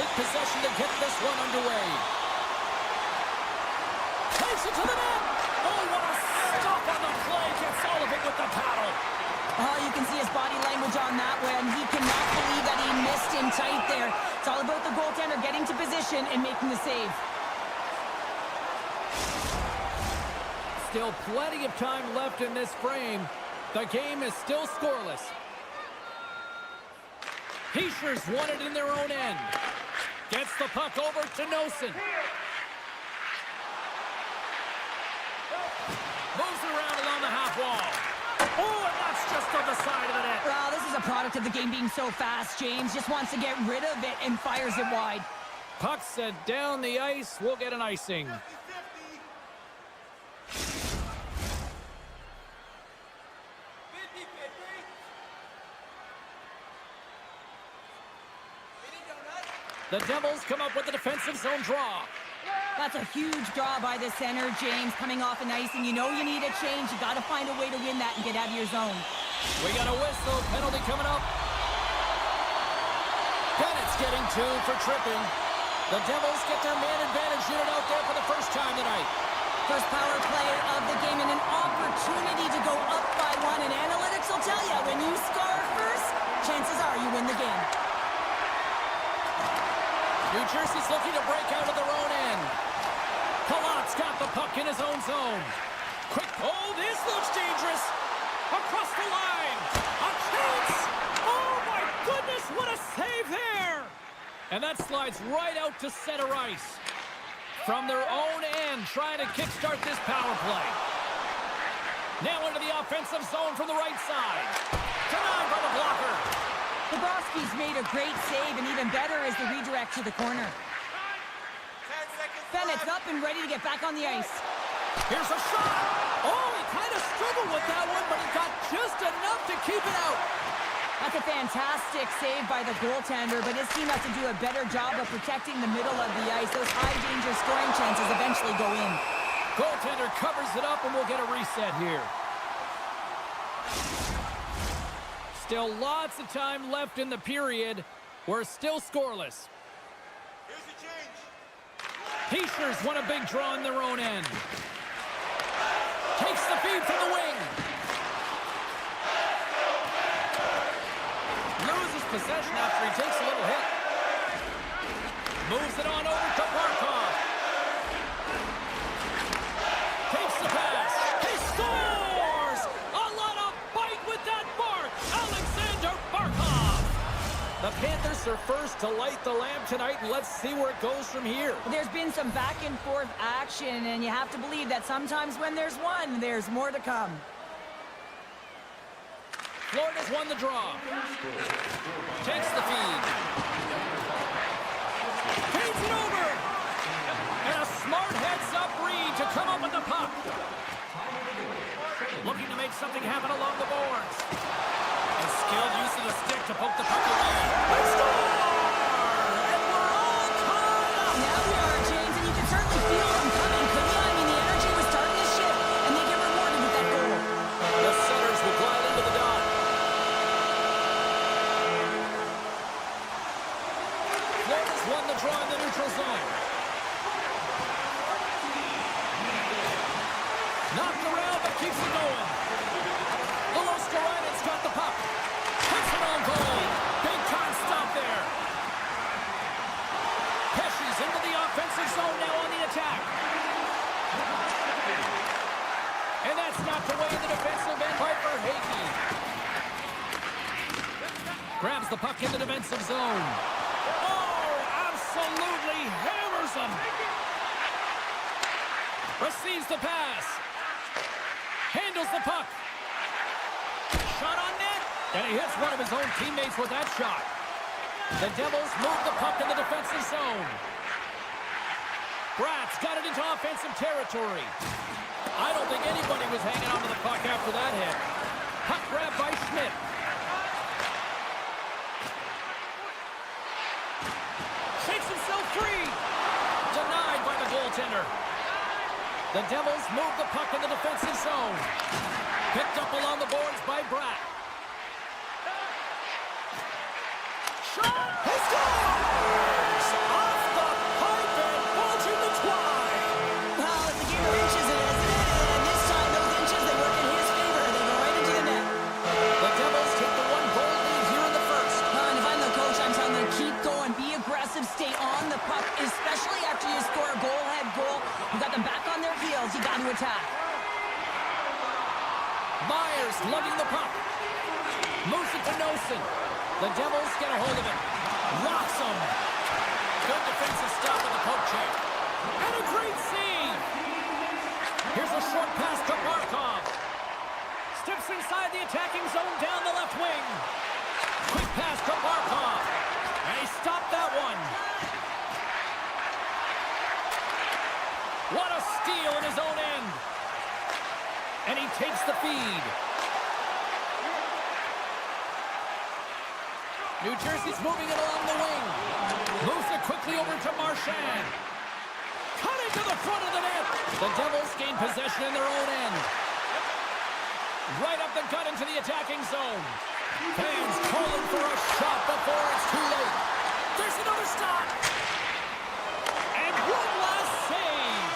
take possession to get this one underway. Takes it to the net. Oh, what a stop on the play. Gets all of it with the paddle. Oh, you can see his body language on that one. He cannot believe that he missed him tight there. It's all about the goaltender getting to position and making the save. Still plenty of time left in this frame. The game is still scoreless. Heischer's won it in their own end. Gets the puck over to Nosen. Moves around along the half wall. Oh, and that's just on the side of the net. Well, this is a product of the game being so fast. James just wants to get rid of it and fires it wide. Puck sent down the ice. We'll get an icing. The Devils come up with a defensive zone draw. That's a huge draw by the center, James, coming off an icing. You know you need a change. You got to find a way to win that and get out of your zone. We got a whistle. Penalty coming up. Bennett's getting 2 for tripping. The Devils get their man advantage unit out there for the first time tonight. First power play of the game and an opportunity to go up by 1. And analytics will tell you, when you score first, chances are you win the game. New Jersey's looking to break out of their own end. Palat's got the puck in his own zone. Quick, oh, this looks dangerous. Across the line. A chance. Oh, my goodness, what a save there. And that slides right out to center ice. From their own end, trying to kickstart this power play. Now into the offensive zone from the right side. Denied by the blocker. Bobrovsky's made a great save, and even better is the redirect to the corner. Bennett's up and ready to get back on the ice. Here's a shot. Oh, he kind of struggled with that one, but he got just enough to keep it out. That's a fantastic save by the goaltender, but his team has to do a better job of protecting the middle of the ice. Those high-danger scoring chances eventually go in. Goaltender covers it up, and we'll get a reset here. Still lots of time left in the period. We're still scoreless. Here's the change. Heischer's won a big draw in their own end. Takes the feed from the wing. Loses possession after he takes a little hit. Moves it on over to Barkov. Takes the pass. He scores! A lot of bite with that bark. Alexander Barkov. The Panthers are first to light the lamp tonight, and let's see where it goes from here. There's been some back and forth action, and you have to believe that sometimes when there's one, there's more to come. Florida's won the draw. Takes the feed. Feeds it over. And a smart heads-up read to come up with the puck. Looking to make something happen along the boards. And skilled use of the stick to poke the puck away. And score! And we're all tied up. Now we are, James, and you can certainly feel them coming, couldn't you? I mean, the energy was starting to shift, and they get rewarded with that goal. The Senators will glide into the dot. Florida's won the draw in the neutral zone. Knocked around, but keeps it going. Luostarina's got the puck. Puts it on goal. Big time stop there. Pesci's into the offensive zone now on the attack. And that's knocked away in the defensive end by Verhaeghe. Grabs the puck in the defensive zone. Oh, absolutely hammers him. Receives the pass. Handles the puck. Shot on net. And he hits one of his own teammates with that shot. The Devils move the puck in the defensive zone. Bratt's got it into offensive territory. I don't think anybody was hanging onto the puck after that hit. Puck grab by Schmidt. Shakes himself free. Denied by the goaltender. The Devils move the puck in the defensive zone. Picked up along the boards by Bratt. Shot! He scores! on the puck, especially after you score a goal. You got them back on their heels. You got to attack. Myers lugging the puck. Moves it to Nosen. The Devils get a hold of it. Rocks him. Good defensive stop with the poke check. And a great save. Here's a short pass to Markov. Steps inside the attacking zone down the left wing. Quick pass to Markov. And he stopped that one. What a steal in his own end. And he takes the feed. New Jersey's moving it along the wing. Moves it quickly over to Marchand. Cut into the front of the net. The Devils gain possession in their own end. Right up the gut into the attacking zone. Fans calling for a shot before it's too late. There's another stop. And one last save.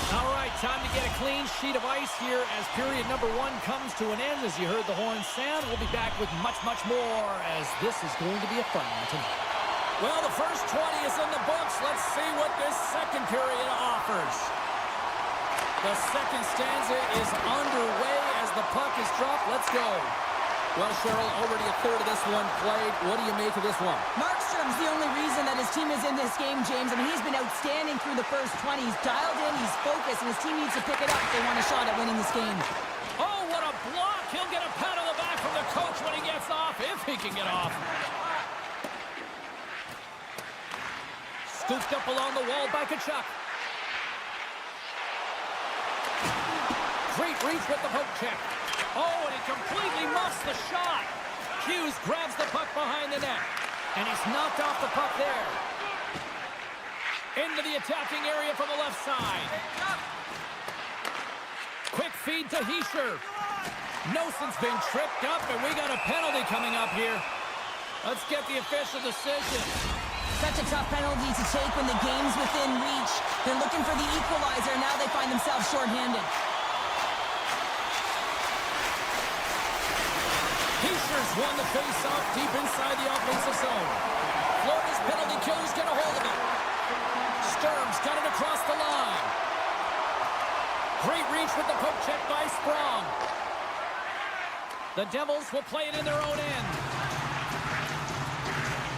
All right, time to get a clean sheet of ice here as period number 1 comes to an end. As you heard the horn sound, we'll be back with much, much more as this is going to be a fun one tonight. Well, the first 20 is in the books. Let's see what this second period offers. The second stanza is underway as the puck is dropped. Let's go. Well, Cheryl, already a third of this one played. What do you make of this one? Markstrom's the only reason that his team is in this game, James. I mean, he's been outstanding through the first 20. He's dialed in, he's focused, and his team needs to pick it up if they want a shot at winning this game. Oh, what a block. He'll get a pat on the back from the coach when he gets off, if he can get off. Scooped up along the wall by Kachuk. Great reach with the poke check. Oh, and he completely muffs the shot. Hughes grabs the puck behind the net. And he's knocked off the puck there. Into the attacking area from the left side. Quick feed to Hischier. Nosen's been tripped up, and we got a penalty coming up here. Let's get the official decision. Such a tough penalty to take when the game's within reach. They're looking for the equalizer, and now they find themselves shorthanded. Hischier's won the face-off deep inside the offensive zone. Florida's penalty killers get a hold of it. Sturm's got it across the line. Great reach with the poke check by Sprong. The Devils will play it in their own end.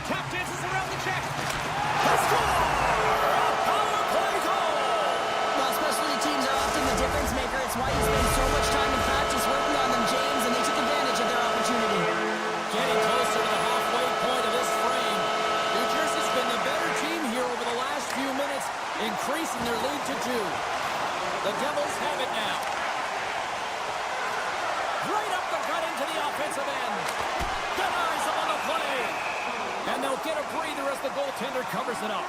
Tap dances around the check. Let's go! Power play goal! Well, specialty teams are often the difference maker. It's why you spend so much time in practice working on them, James, and they took advantage of their opportunity. Getting closer to the halfway point of this frame. New Jersey's been the better team here over the last few minutes, increasing their lead to 2. The Devils have it now. Right up the gut into the offensive end. Denies him on the play. And they'll get a breather as the goaltender covers it up.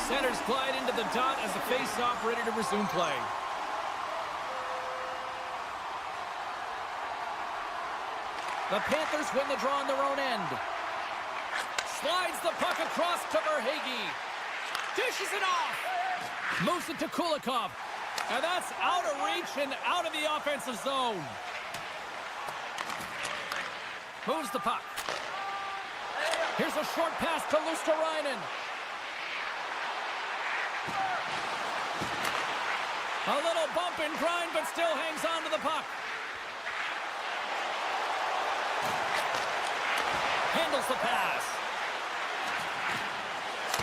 Centers glide into the dot as the face-off ready to resume play. The Panthers win the draw on their own end. Slides the puck across to Verhaeghe. Dishes it off. Moves it to Kulikov. And that's out of reach and out of the offensive zone. Moves the puck. Here's a short pass to Luosterainen. A little bump and grind, but still hangs on to the puck. Handles the pass.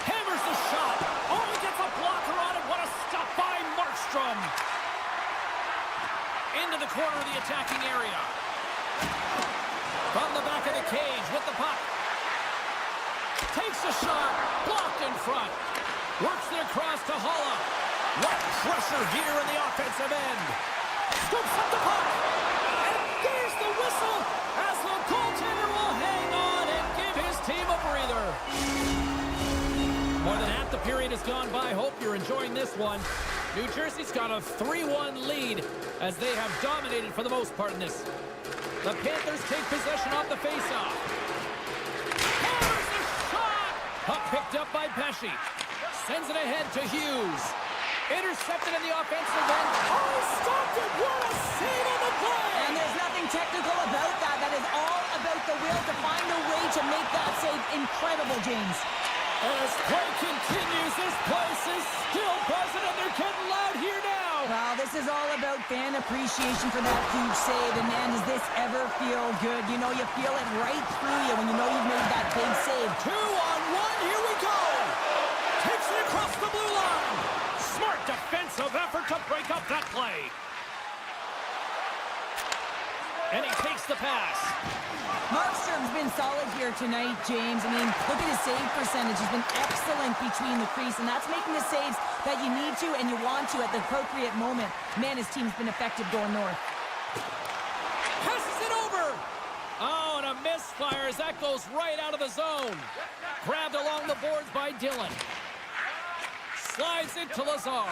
Hammers the shot. Oh, he gets a blocker on it. What a stop by Markstrom. Into the corner of the attacking area. From the back of the cage with the puck. Takes a shot. Blocked in front. Works it across to Holla. What pressure here in the offensive end. Scoops up the puck. And there's the whistle as the goaltender will hang on and give his team a breather. More than half the period has gone by. Hope you're enjoying this one. New Jersey's got a 3-1 lead as they have dominated for the most part in this. The Panthers take possession off the faceoff. Hammers the shot! Puck picked up by Pesce. Sends it ahead to Hughes. Intercepted in the offensive end. Oh, stopped it! What a save on the play! And there's nothing technical about that. That is all about the will to find a way to make that save incredible, James. As play continues, this place is still buzzing and they're getting loud here now. Well, this is all about fan appreciation for that huge save. And man, does this ever feel good. You know, you feel it right through you when you know you've made that big save. 2-on-1, here we go. Takes it across the blue line. Smart defensive effort to break up that play. And he takes the pass. Markstrom's been solid here tonight, James. I mean, look at his save percentage. He's been excellent between the crease, and that's making the saves that you need to and you want to at the appropriate moment. Man, his team's been effective going north. Passes it over. Oh, and a misfire as that goes right out of the zone. Grabbed along the boards by Dillon. Slides it to Lazar.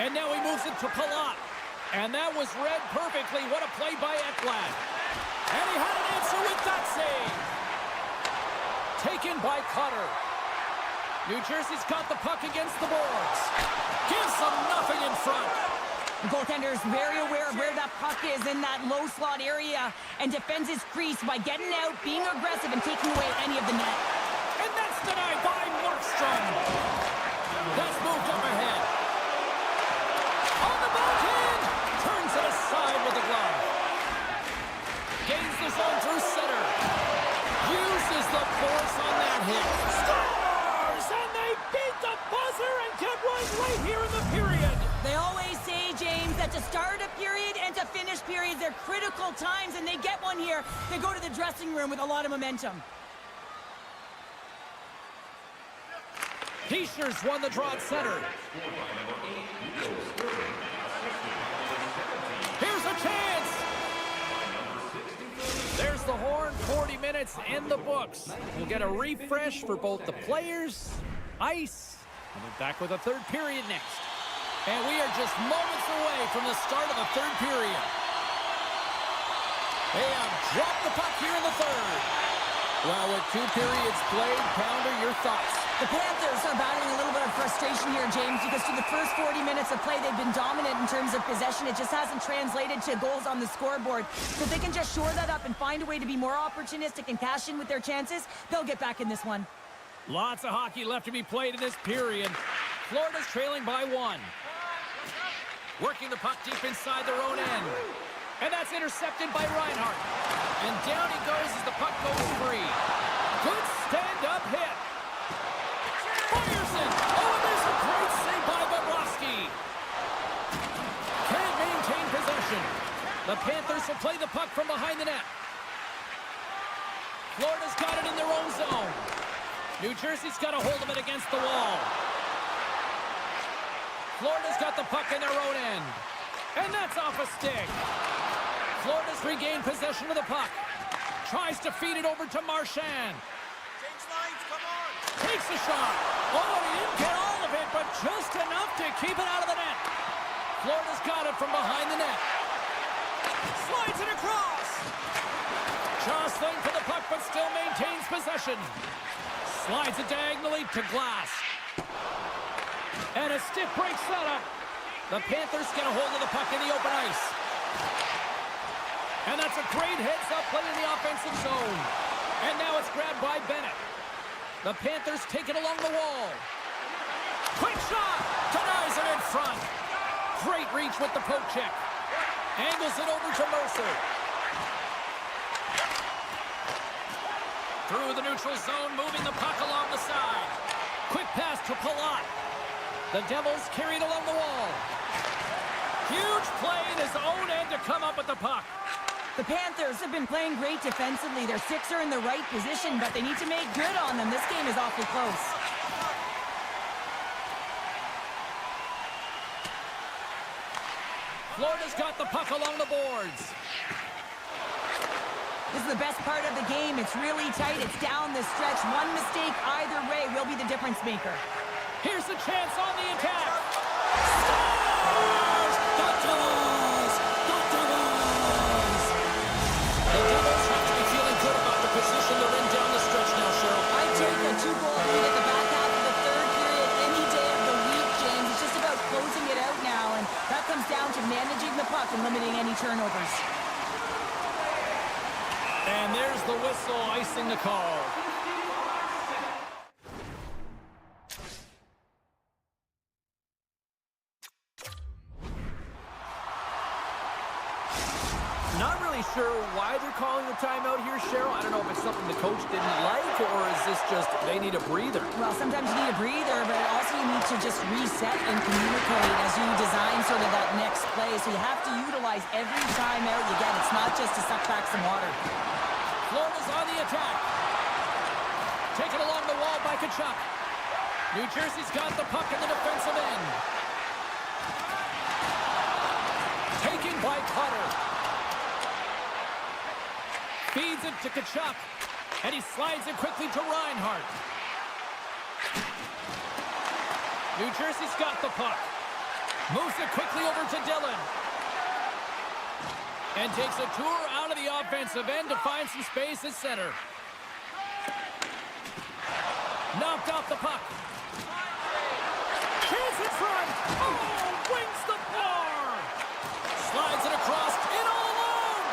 And now he moves it to Palat. And that was read perfectly. What a play by Ekblad. And he had an answer with that save. Taken by Cutter. New Jersey's got the puck against the boards. Gives them nothing in front. The goaltender is very aware of where that puck is in that low slot area and defends his crease by getting out, being aggressive, and taking away any of the net. And that's denied by Markstrom. That's moved up ahead. On the backhand. Turns it aside with the glove. Gains the zone through center. Uses the force on that hit. Scores! And they beat the buzzer and get one right here in the period. They always say, James, that to start a period and to finish periods, they're critical times, and they get one here. They go to the dressing room with a lot of momentum. Heischer's won the draw at center. Here's a chance. There's the horn. 40 minutes in the books. We'll get a refresh for both the players, ice, and we're back with a third period next. And we are just moments away from the start of the third period. They have dropped the puck here in the third. Well, with 2 periods played, Pounder, your thoughts? The Panthers are battling a little bit of frustration here, James, because through the first 40 minutes of play, they've been dominant in terms of possession. It just hasn't translated to goals on the scoreboard. So if they can just shore that up and find a way to be more opportunistic and cash in with their chances, they'll get back in this one. Lots of hockey left to be played in this period. Florida's trailing by 1. Working the puck deep inside their own end. And that's intercepted by Reinhart. And down he goes as the puck goes free. Good stand-up hit. Fires it. Oh, and there's a great save by Bobrovsky. Can't maintain possession. The Panthers will play the puck from behind the net. Florida's got it in their own zone. New Jersey's got a hold of it against the wall. Florida's got the puck in their own end. And that's off a stick. Florida's regained possession of the puck. Tries to feed it over to Marchand. Change lines, come on! Takes a shot. Oh, he didn't get all of it, but just enough to keep it out of the net. Florida's got it from behind the net. Slides it across. Jostling for the puck, but still maintains possession. Slides it diagonally to Glass. And a stiff break setup. The Panthers get a hold of the puck in the open ice. And that's a great heads-up play in the offensive zone. And now it's grabbed by Bennett. The Panthers take it along the wall. Quick shot! Denies it in front. Great reach with the poke check. Angles it over to Mercer. Through the neutral zone, moving the puck along the side. Quick pass to Palat. The Devils carried along the wall. Huge play in his own end to come up with the puck. The Panthers have been playing great defensively. Their six are in the right position, but they need to make good on them. This game is awfully close. Florida's got the puck along the boards. This is the best part of the game. It's really tight. It's down the stretch. One mistake either way will be the difference maker. Here's a chance on the attack. Scores! The Devils! The Devils! The Devils have to be feeling good about the position they're in down the stretch now, Cheryl. I'd take a 2-goal lead at the back half of the third period any day of the week, James. It's just about closing whistle, icing the call. Not really sure why they're calling the timeout here, Cheryl. I don't know if it's something the coach didn't like, or is this just they need a breather? Well, sometimes you need a breather, but also you need to just reset and communicate as you design sort of that next play. So you have to utilize every timeout you get. It's not just to suck back some water. Florida's on the attack. Taken along the wall by Tkachuk. New Jersey's got the puck in the defensive end. Taken by Cutter. Feeds it to Tkachuk, and he slides it quickly to Reinhart. New Jersey's got the puck. Moves it quickly over to Dillon. And takes a tour out of the offensive end to find some space at center. Knocked off the puck. Chance in front. Oh, wings the bar. Slides it across. In all alone.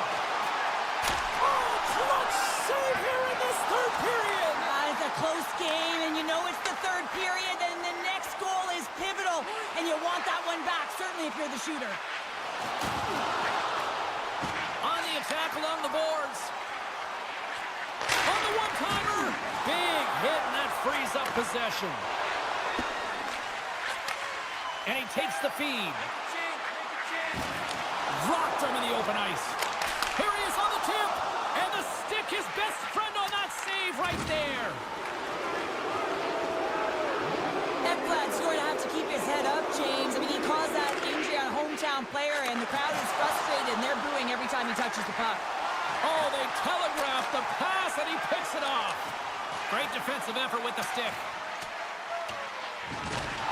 Oh, clutch save here in this third period. It's a close game, and you know it's the third period, and the next goal is pivotal, and you want that one back, certainly if you're the shooter. On the attack along the boards. On the one-timer. Big hit, and that frees up possession. And he takes the feed. Rocked him in the open ice. Here he is on the tip. And the stick, his best friend on that save right there. Ekblad's going to have to keep his head up, James. I mean, he caused that injury on a hometown player, and the crowd is frustrated, and they're booing every time he touches the puck. Oh, they telegraphed the pass, and he picks it off. Great defensive effort with the stick.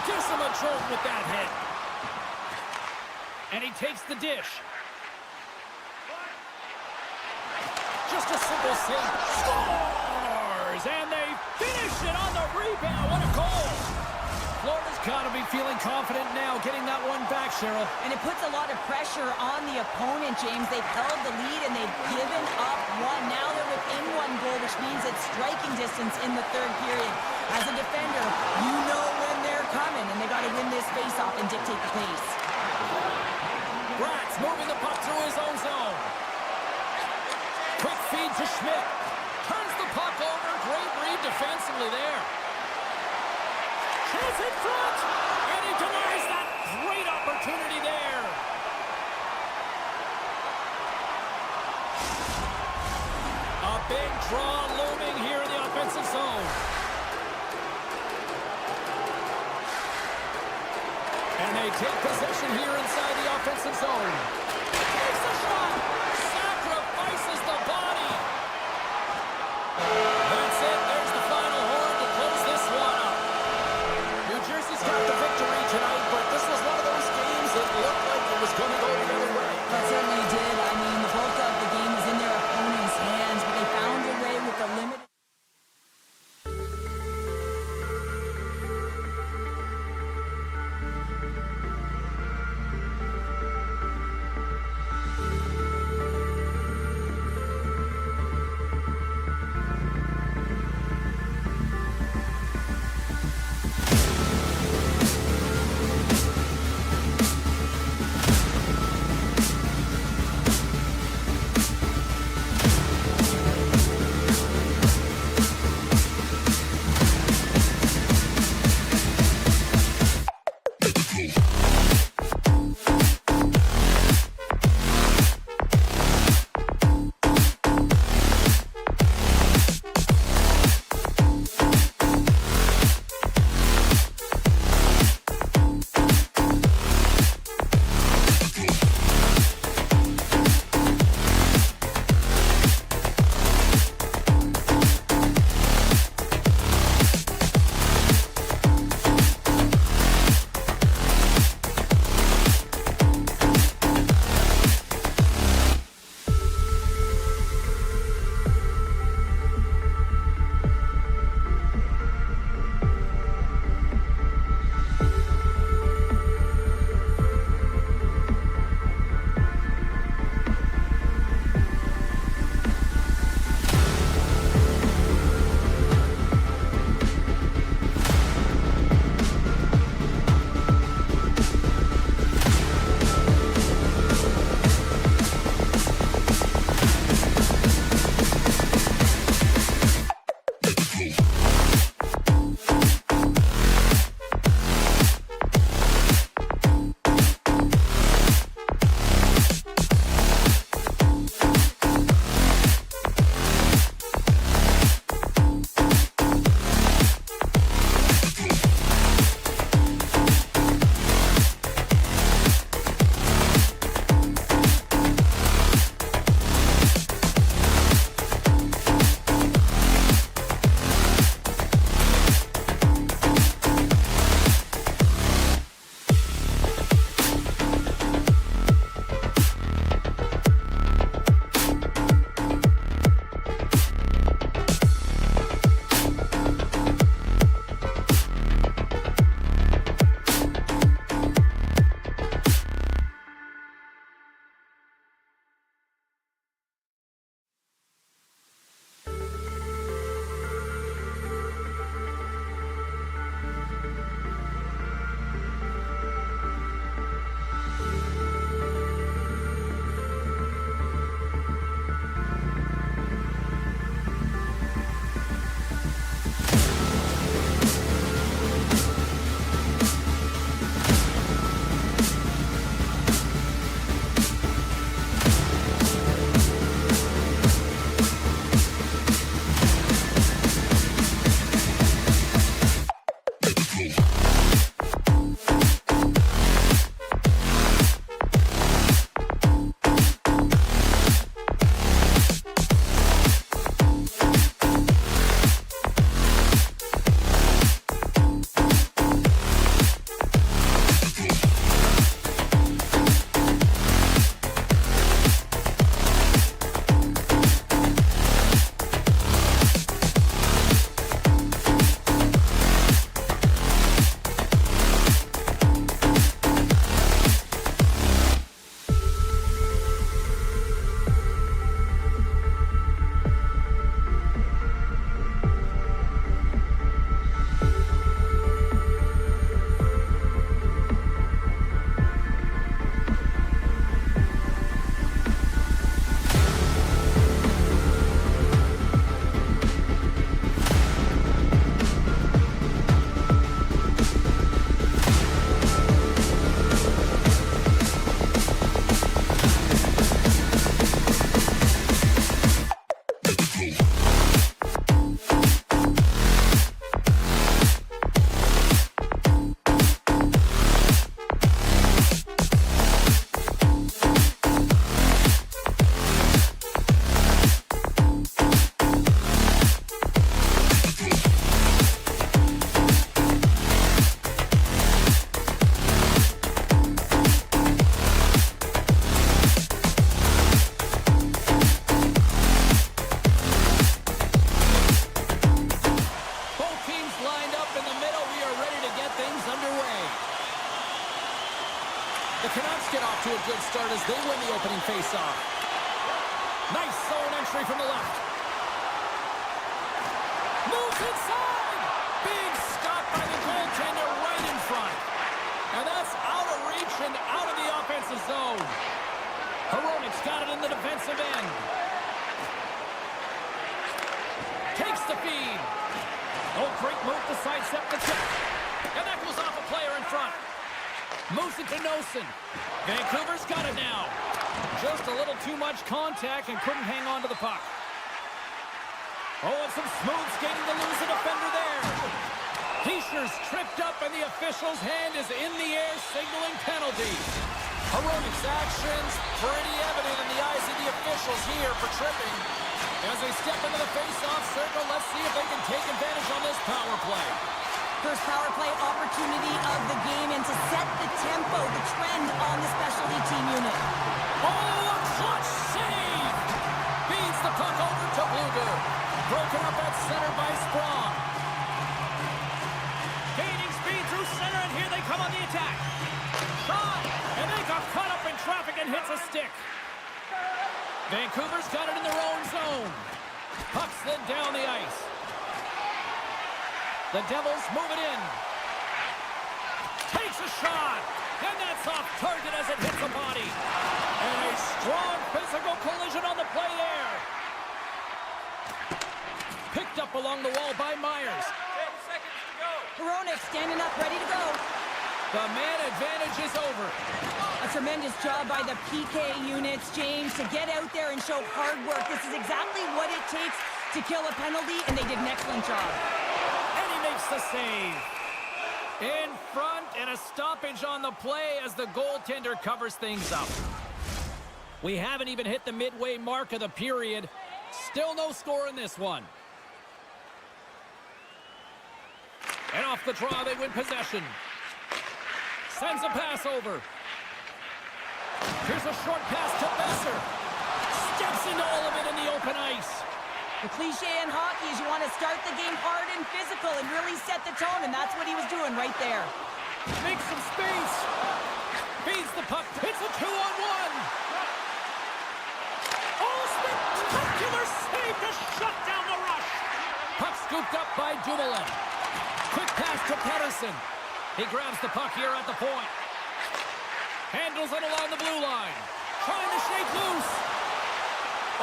Gives him a jolt with that hit. And he takes the dish. Just a simple save. Scores! And they finish it on the rebound. What a goal! Florida's got to be feeling confident now, getting that one back, Cheryl. And it puts a lot of pressure on the opponent, James. They've held the lead, and they've given up one. Now they're within one goal, which means it's striking distance in the third period. As a defender, you know when they're coming, and they got to win this face-off and dictate the pace. Bratz moving the puck through his own zone. Quick feed to Schmidt. Turns the puck over. Great read defensively there. Chance in front. And he denies that great opportunity there. A big draw looming here in the offensive zone. And they take possession here inside the offensive zone. Takes a shot. Sacrifices the body. That's it. There's the final horn to close this one up. New Jersey's got the victory tonight, but this was one of those games that looked like it was going to go the other way. That certainly did. I mean, the bulk of the game was in their opponent's hands, but they found a way with the limited... faceoff. Nice zone entry from the left. Moves inside. Big stop by the goaltender right in front. And that's out of reach and out of the offensive zone. Hronik's got it in the defensive end. Takes the feed. Oh, great move to sidestep the check. And that goes off a player in front. Moves it to Nosen. Vancouver's got it now. Just a little too much contact and couldn't hang on to the puck. Oh, and some smooth skating to lose a defender there. Heischer's tripped up and the official's hand is in the air signaling penalty. Hronik's actions pretty evident in the eyes of the officials here for tripping. As they step into the face-off circle, let's see if they can take advantage on this power play. First power play opportunity of the game, and to set the tempo, the trend on the specialty team unit. Oh, a clutch save! Feeds the puck over to Bluger. Broken up at center by Sprong. Gaining speed through center, and here they come on the attack. Shot! And they got caught up in traffic and hits a stick. Vancouver's got it in their own zone. Puck slid down the ice. The Devils move it in. Takes a shot. And that's off target as it hits the body. And a strong physical collision on the play there. Picked up along the wall by Myers. 10 seconds to go. Hronik standing up, ready to go. The man advantage is over. A tremendous job by the PK units, James, to get out there and show hard work. This is exactly what it takes to kill a penalty, and they did an excellent job. And he makes the save. In front, and a stoppage on the play as the goaltender covers things up. We haven't even hit the midway mark of the period. Still no score in this one. And off the draw, they win possession. Sends a pass over. Here's a short pass to Besser. Steps into all of it in the open ice. The cliche in hockey is you want to start the game hard and physical and really set the tone, and that's what he was doing right there. Makes some space. Feeds the puck. Hits a 2-on-1. Oh, spectacular save to shut down the rush. Puck scooped up by Dumoulin. Quick pass to Pettersson. He grabs the puck here at the point. Handles it along the blue line. Trying to shake loose.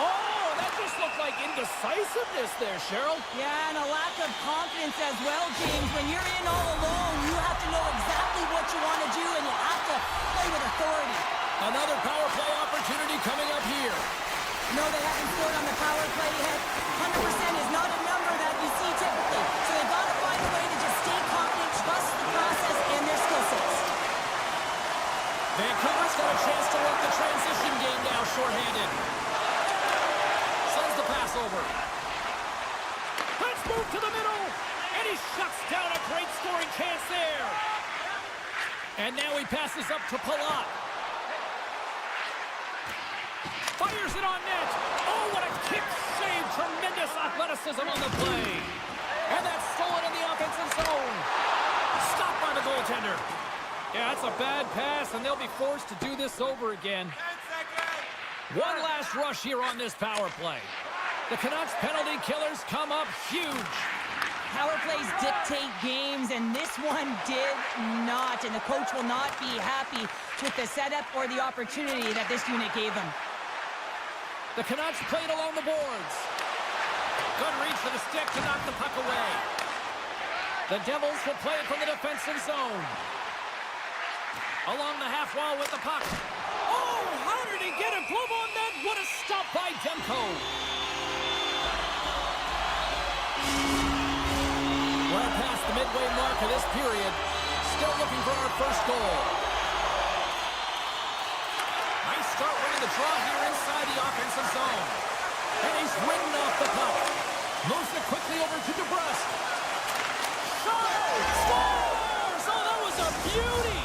Oh, that just looked like indecisiveness there, Cheryl. Yeah, and a lack of confidence as well, James. When you're in all alone, you have to know exactly what you want to do, and you have to play with authority. Another power play opportunity coming up here. No, they haven't scored on the power play yet. 100% is not a number that you see typically. So they've got to find a way to just stay confident, trust the process and their skill sets. Vancouver's got a chance to work the transition game now, shorthanded. Sends the pass over. Let's move to the middle. And he shuts down a great scoring chance there. And now he passes up to Palat. Fires it on net. Oh, what a kick save. Tremendous athleticism on the play. And that's stolen in the offensive zone. Stopped by the goaltender. Yeah, that's a bad pass, and they'll be forced to do this over again. 10 seconds. One last rush here on this power play. The Canucks penalty killers come up huge. Power plays dictate games, and this one did not. And the coach will not be happy with the setup or the opportunity that this unit gave them. The Canucks played along the boards. Good reach for the stick to knock the puck away. The Devils will play it from the defensive zone. Along the half wall with the puck. Oh, how did he get a glove on that? What a stop by Demko. We're past the midway mark of this period. Still looking for our first goal. Nice start winning the draw here inside the offensive zone. And he's ridden off the puck. Moves it quickly over to DeBrusque. Shot! Scores! Oh, that was a beauty!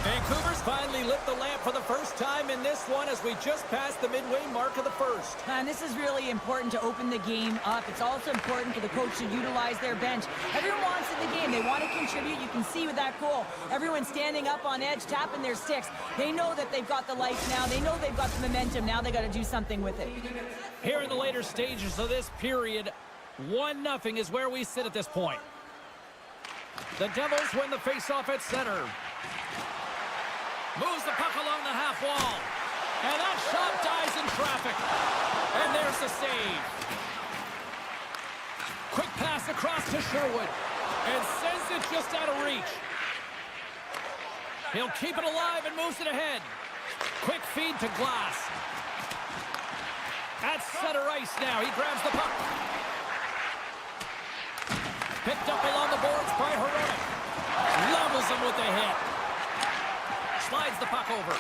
Vancouver's finally lit the lamp for the first time in this one as we just passed the midway mark of the first. And this is really important to open the game up. It's also important for the coach to utilize their bench. Everyone wants in the game. They want to contribute. You can see with that goal, everyone standing up on edge, tapping their sticks. They know that they've got the life now. They know they've got the momentum. Now they got to do something with it. Here in the later stages of this period, 1-0 is where we sit at this point. The Devils win the faceoff at center. Moves the puck along the half wall. And that shot dies in traffic. And there's the save. Quick pass across to Sherwood. And sends it just out of reach. He'll keep it alive and moves it ahead. Quick feed to Glass. At center ice now. He grabs the puck. Picked up along the boards by Herodic. Levels him with the hit. Slides the puck over.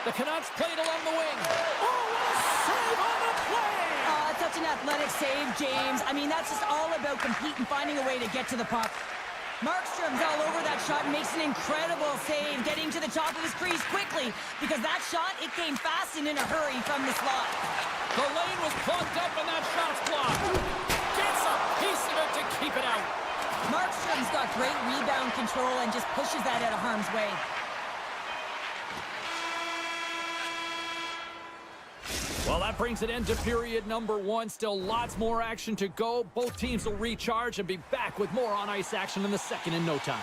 The Canucks played along the wing. Oh, what a save on the play! Such an athletic save, James. I mean, that's just all about competing, finding a way to get to the puck. Markstrom's all over that shot and makes an incredible save, getting to the top of his crease quickly, because that shot, it came fast and in a hurry from the slot. The lane was plugged up and that shot's blocked. Gets a piece of it to keep it out. Markstrom's got great rebound control and just pushes that out of harm's way. Well, that brings an end to period number 1. Still lots more action to go. Both teams will recharge and be back with more on-ice action in the second in no time.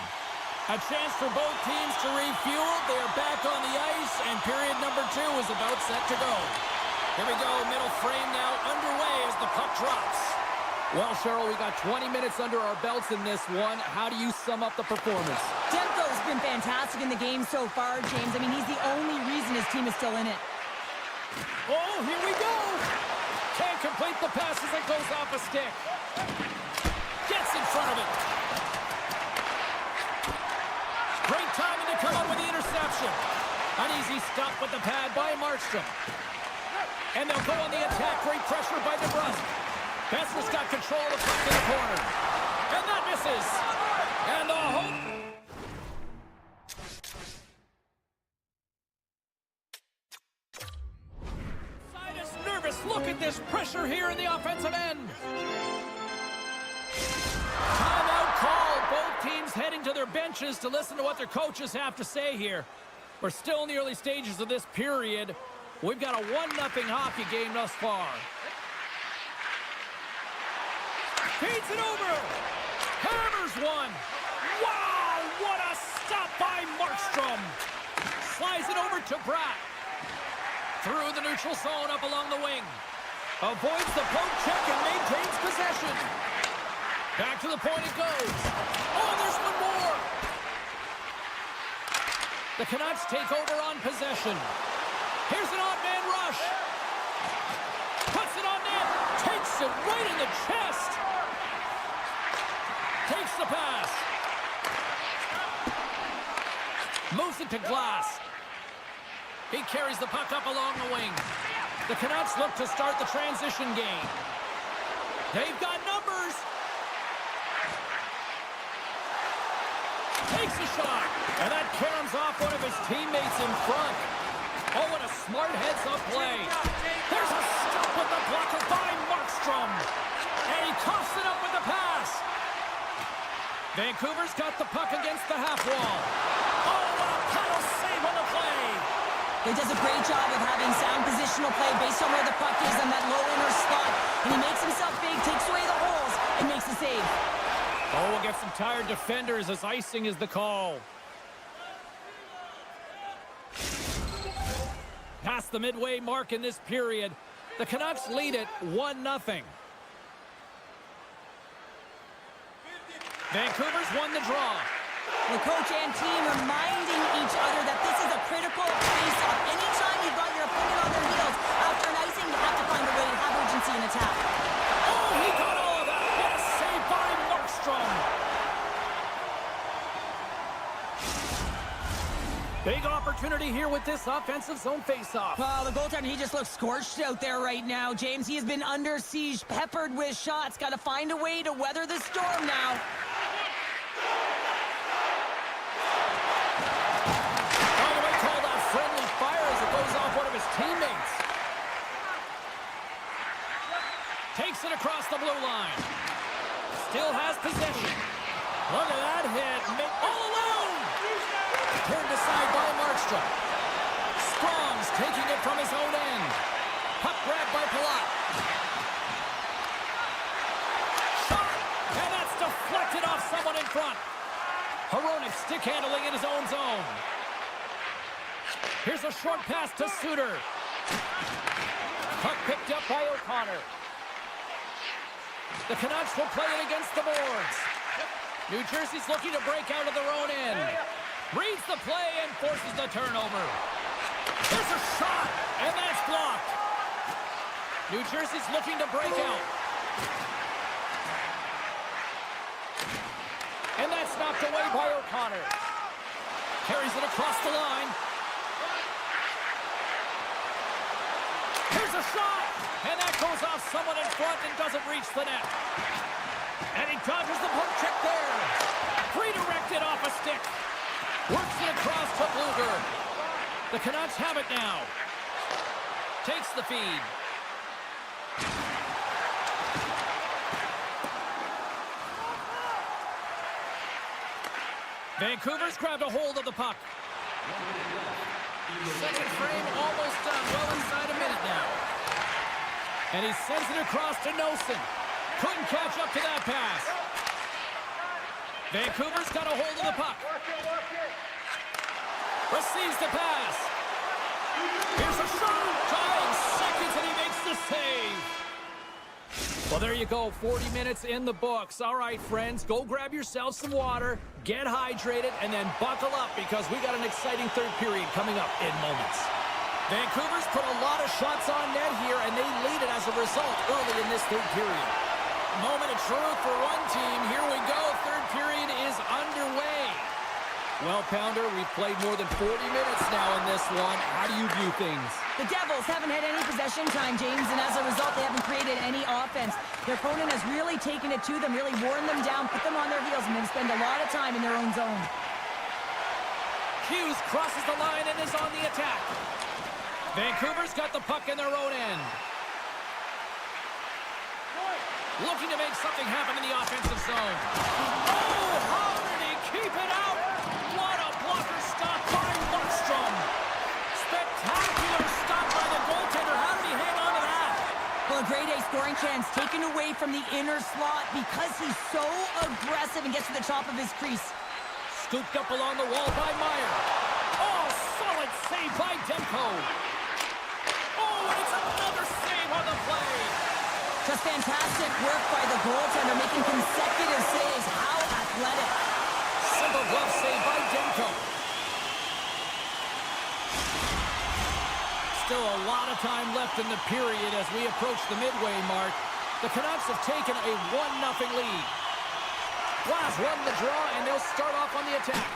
A chance for both teams to refuel. They are back on the ice, and period number 2 is about set to go. Here we go, middle frame now underway as the puck drops. Well, Cheryl, we got 20 minutes under our belts in this one. How do you sum up the performance? Demko's been fantastic in the game so far, James. I mean, he's the only reason his team is still in it. Oh, here we go! Can't complete the pass as it goes off a stick. Gets in front of it. Great timing to come up with the interception. An easy stop with the pad by Markstrom. And they'll go on the attack. Great pressure by DeBrusque. Besser's got control of the puck in the corner. And that misses. And the hope. Side is nervous. Look at this pressure here in the offensive end. Timeout call. Both teams heading to their benches to listen to what their coaches have to say here. We're still in the early stages of this period. We've got a 1-0 hockey game thus far. Feeds it over. Hammers one. Wow, what a stop by Markstrom. Slides it over to Bratt. Through the neutral zone up along the wing. Avoids the poke check and maintains possession. Back to the point it goes. Oh, there's one more. The Canucks take over on possession. Here's an odd man rush. Puts it on net. Takes it right in the chest. Takes the pass. Moves it to Glass. He carries the puck up along the wing. The Canucks look to start the transition game. They've got numbers. Takes a shot. And that caroms off one of his teammates in front. Oh, what a smart heads-up play. There's a stop with the blocker by Markstrom. And he coughs it up with the pass. Vancouver's got the puck against the half wall. Oh, what a paddle save on the play. He does a great job of having sound positional play based on where the puck is on that low inner spot. And he makes himself big, takes away the holes, and makes the save. Oh, we'll get some tired defenders as icing is the call. Past the midway mark in this period, the Canucks lead it 1-0. Vancouver's won the draw. The coach and team reminding each other that this is a critical face-off. Anytime you've got your opponent on their heels after an icing, you have to find a way to have urgency in attack. Oh, he got all of that. What a save by Markstrom. Big opportunity here with this offensive zone face-off. Well, the goaltender, he just looks scorched out there right now, James. He has been under siege, peppered with shots. Got to find a way to weather the storm now. Takes it across the blue line. Still has possession. Look at that hit. All alone. Turned aside by Markstrom. Strong's taking it from his own end. Puck grabbed by Palat. Shot. And that's deflected off someone in front. Hronek stick handling in his own zone. Here's a short pass to Suter. Puck picked up by O'Connor. The Canucks will play it against the boards. New Jersey's looking to break out of their own end. Reads the play and forces the turnover. There's a shot, and that's blocked. New Jersey's looking to break out. And that's knocked away by O'Connor. Carries it across the line. Here's a shot, and that goes off someone in front and doesn't reach the net. And he dodges the puck check there. Redirected off a stick. Works it across to Bluger. The Canucks have it now. Takes the feed. Vancouver's grabbed a hold of the puck. Second frame almost done. Well inside a minute now. And he sends it across to Nosen. Couldn't catch up to that pass. Vancouver's got a hold of the puck. Receives the pass. Here's a shot. Tying seconds and he makes the save. Well, there you go. 40 minutes in the books. All right, friends, go grab yourself some water, get hydrated, and then buckle up because we got an exciting third period coming up in moments. Vancouver's put a lot of shots on net here, and they lead it as a result early in this third period. Moment of truth for one team. Here we go. Third period is underway. Well, Pounder, we've played more than 40 minutes now in this one. How do you view things? The Devils haven't had any possession time, James, and as a result, they haven't created any offense. Their opponent has really taken it to them, really worn them down, put them on their heels, and then spend a lot of time in their own zone. Hughes crosses the line and is on the attack. Vancouver's got the puck in their own end. Looking to make something happen in the offensive zone. Oh, how did he keep it out? What a blocker stop by Markstrom. Spectacular stop by the goaltender. How did he hang on to that? Well, a grade A scoring chance taken away from the inner slot because he's so aggressive and gets to the top of his crease. Scooped up along the wall by Meyer. Oh, solid save by Demko. Oh, and it's another save on the play. Just fantastic work by the goaltender, making consecutive saves. How athletic. Simple glove save by Demko. Still a lot of time left in the period as we approach the midway mark. The Canucks have taken a 1-0 lead. Glass won the draw, and they'll start off on the attack.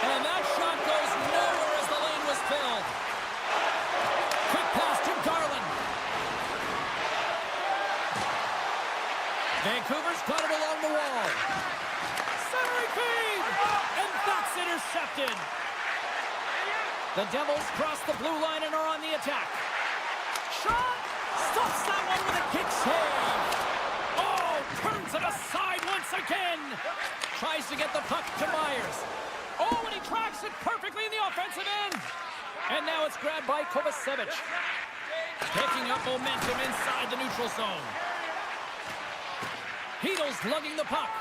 And that shot goes nowhere as the lane was filled. Quick pass to Garland. Vancouver's got it along the wall. Centering feed! And that's intercepted. The Devils cross the blue line and are on the attack. Shot! Stops that one with a kick save. Oh, turns it aside once again. Tries to get the puck to Myers. Oh, and he tracks it perfectly in the offensive end. And now it's grabbed by Kovacevic. Picking up momentum inside the neutral zone. Heedle's lugging the puck.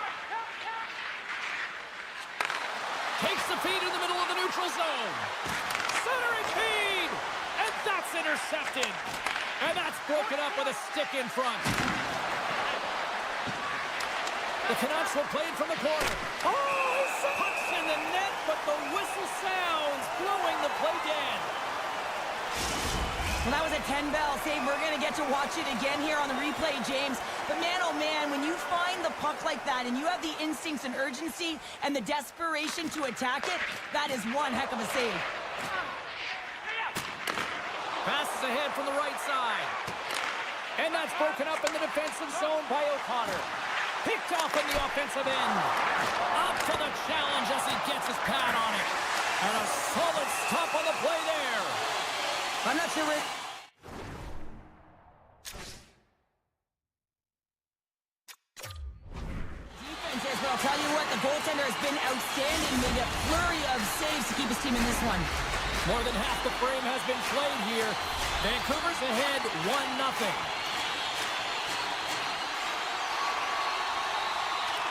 Takes the feed in the middle of the neutral zone. Centering feed! And that's intercepted. And that's broken up with a stick in front. The Canucks will play it from the corner. Oh, puck's in the net, but the whistle sounds, blowing the play dead. Well, that was a 10-bell save. We're going to get to watch it again here on the replay, James. But man, oh man, when you find the puck like that and you have the instincts and urgency and the desperation to attack it, that is one heck of a save. Passes ahead from the right side. And that's broken up in the defensive zone by O'Connor. Picked off in the offensive end. Up to the challenge as he gets his pad on it. And a solid stop on the play there. I'm not sure where... The goaltender has been outstanding. Made a flurry of saves to keep his team in this one. More than half the frame has been played here. Vancouver's ahead 1-0.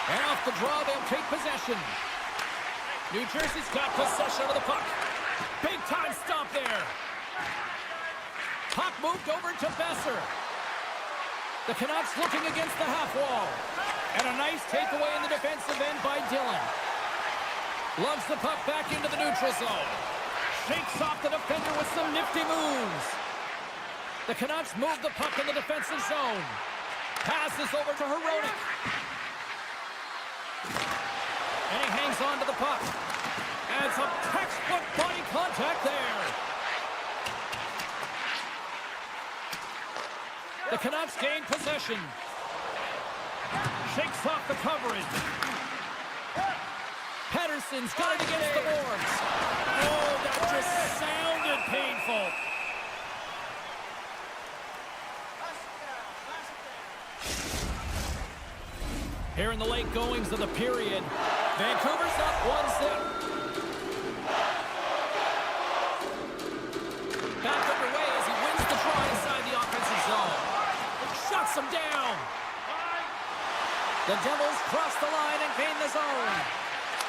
And off the draw, they'll take possession. New Jersey's got possession of the puck. Big time stop there. Puck moved over to Besser. The Canucks looking against the half wall. And a nice takeaway in the defensive end by Dillon. Lugs the puck back into the neutral zone. Shakes off the defender with some nifty moves. The Canucks move the puck in the defensive zone. Passes over to Hronek. And he hangs on to the puck. And some textbook body contact there. The Canucks gain possession. Shakes off the coverage. Pettersson's got it against the boards. Oh, that just sounded painful. Here in the late goings of the period, Vancouver's up 1-0. Back underway as he wins the try inside the offensive zone. Shuts him down. The Devils cross the line and gain the zone.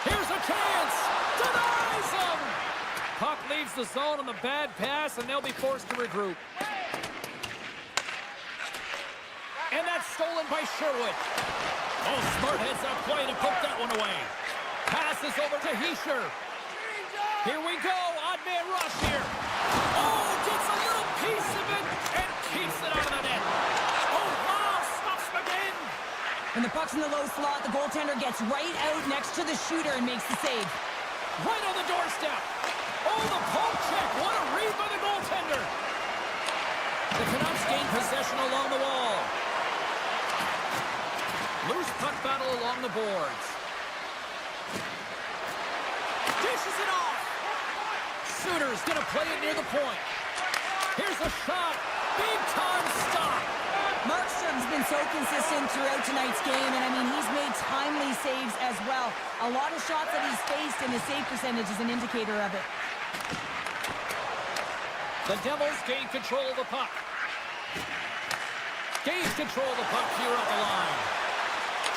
Here's a chance. Denies him. Puck leaves the zone on the bad pass, and they'll be forced to regroup. And that's stolen by Sherwood. Oh, smart heads up play to put that one away. Passes over to Hischier. Here we go. Odd man rush here. Oh, gets a little piece of it and keeps it out of the net. Oh, wow. Stops him again. When the puck's in the low slot, the goaltender gets right out next to the shooter and makes the save. Right on the doorstep. Oh, the poke check. What a read by the goaltender. The Canucks gain possession along the wall. Loose puck battle along the boards. Dishes it off. Suter's going to play it near the point. Here's a shot. Big time stop. Markstrom's been so consistent throughout tonight's game, and I mean, he's made timely saves as well. A lot of shots that he's faced, and the save percentage is an indicator of it. The Devils gain control of the puck. Gains control of the puck here up the line.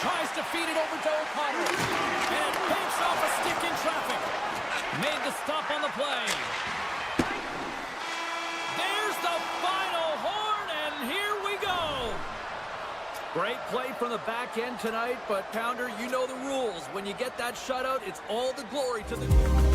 Tries to feed it over to O'Connor. And banks off a stick in traffic. Made the stop on the play. There's the final horn, and here we go. Great play from the back end tonight, but Pounder, you know the rules. When you get that shutout, it's all the glory to the...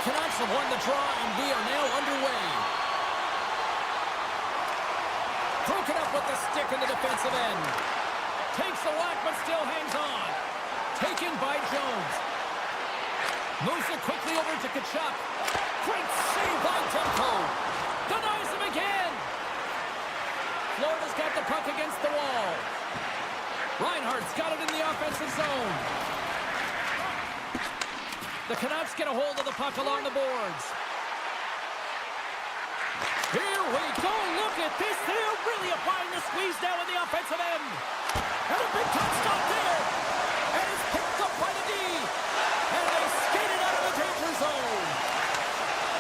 Canucks have won the draw, and we are now underway. Broken up with the stick in the defensive end. Takes the whack, but still hangs on. Taken by Jones. Moves it quickly over to Kachuk. Great save by Demko. Denies him again. Florida's got the puck against the wall. Reinhardt's got it in the offensive zone. The Canucks get a hold of the puck along the boards. Here we go. Look at this. They're really applying the squeeze down in the offensive end. And a big time stop there. And it's picked up by the D. And they skate it out of the danger zone.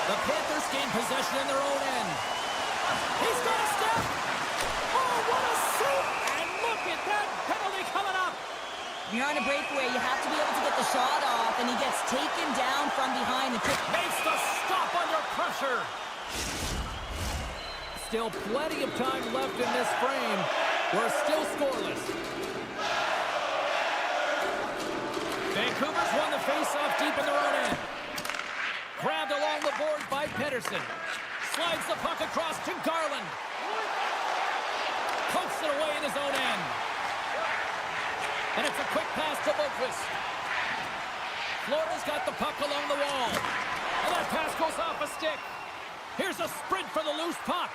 The Panthers gain possession in their own end. He's got a step. Oh, what a save. And look at that penalty coming up. When you're on a breakaway, you have to be able to get the shot off, and he gets taken down from behind. The kick Makes the stop under pressure. Still plenty of time left in this frame. We're still scoreless. Vancouver's won the face-off deep in their own end. Grabbed along the boards by Pedersen. Slides the puck across to Garland. Pokes it away in his own end. And it's a quick pass to Boqvist. Florida's got the puck along the wall. And that pass goes off a stick. Here's a sprint for the loose puck.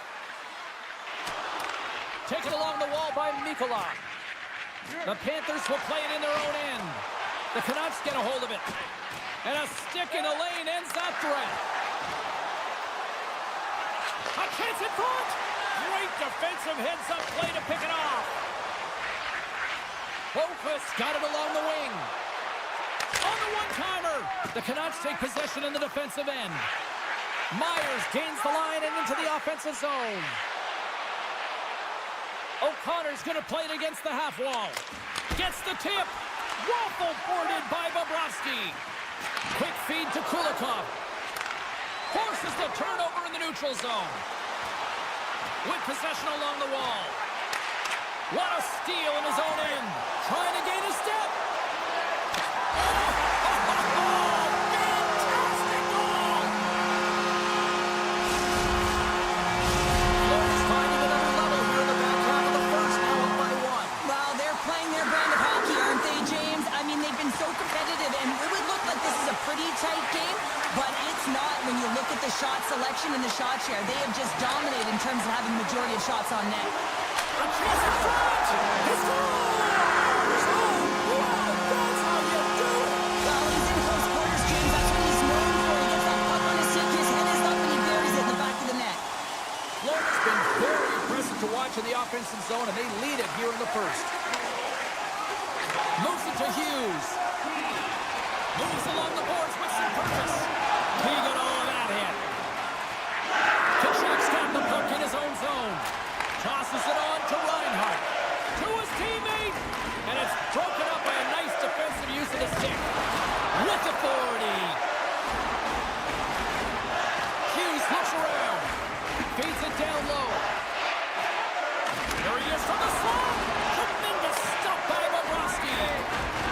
Taken along the wall by Mikkola. The Panthers will play it in their own end. The Canucks get a hold of it. And a stick in the lane ends that threat. A chance in front. Great defensive heads-up play to pick it off. Boqvist got it along the wing. On the one-timer. The Canucks take possession in the defensive end. Myers gains the line and into the offensive zone. O'Connor's going to play it against the half wall. Gets the tip. Waffle boarded by Bobrovsky. Quick feed to Kulikov. Forces the turnover in the neutral zone. With possession along the wall. What a steal in his own end. Trying to gain a step. Fantastic goal! Florida's finding another level here in the back half of the first, now up by one. Well, they're playing their brand of hockey, aren't they, James? I mean, they've been so competitive, and it would look like this is a pretty tight game, but it's not when you look at the shot selection and the shot share. They have just dominated in terms of having the majority of shots on net. A chance in front! He scores! Oh, wow, that's how you do it! Well, he's in close quarters, James. That's what he's known for. He gets that puck on his stick, his head is up, and he buries it in the back of the net. Florida's been very impressive to watch in the offensive zone, and they lead it here in the first. Moves it to Hughes. Moves along the boards with some purpose. He got all of that hit. Kachuk's got the puck in his own zone. Tosses it on to Reinhardt. To his teammate. And it's broken up by a nice defensive use of the stick. With authority. Hughes looks around. Feeds it down low. There he is from the slot. Tremendous stop by Bobrovsky.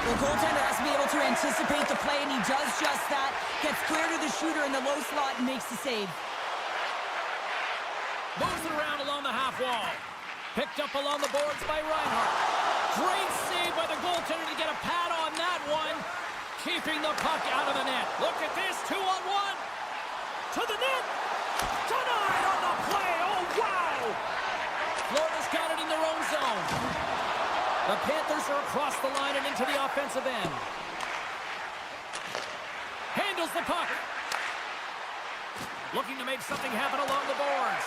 The goaltender has to be able to anticipate the play, and he does just that. Gets clear to the shooter in the low slot and makes the save. Moves it around along the half wall. Picked up along the boards by Reinhardt. Great save by the goaltender to get a pad on that one. Keeping the puck out of the net. Look at this, 2-on-1. To the net. Denied on the play. Oh, wow. Florida's got it in their own zone. The Panthers are across the line and into the offensive end. Handles the puck. Looking to make something happen along the boards.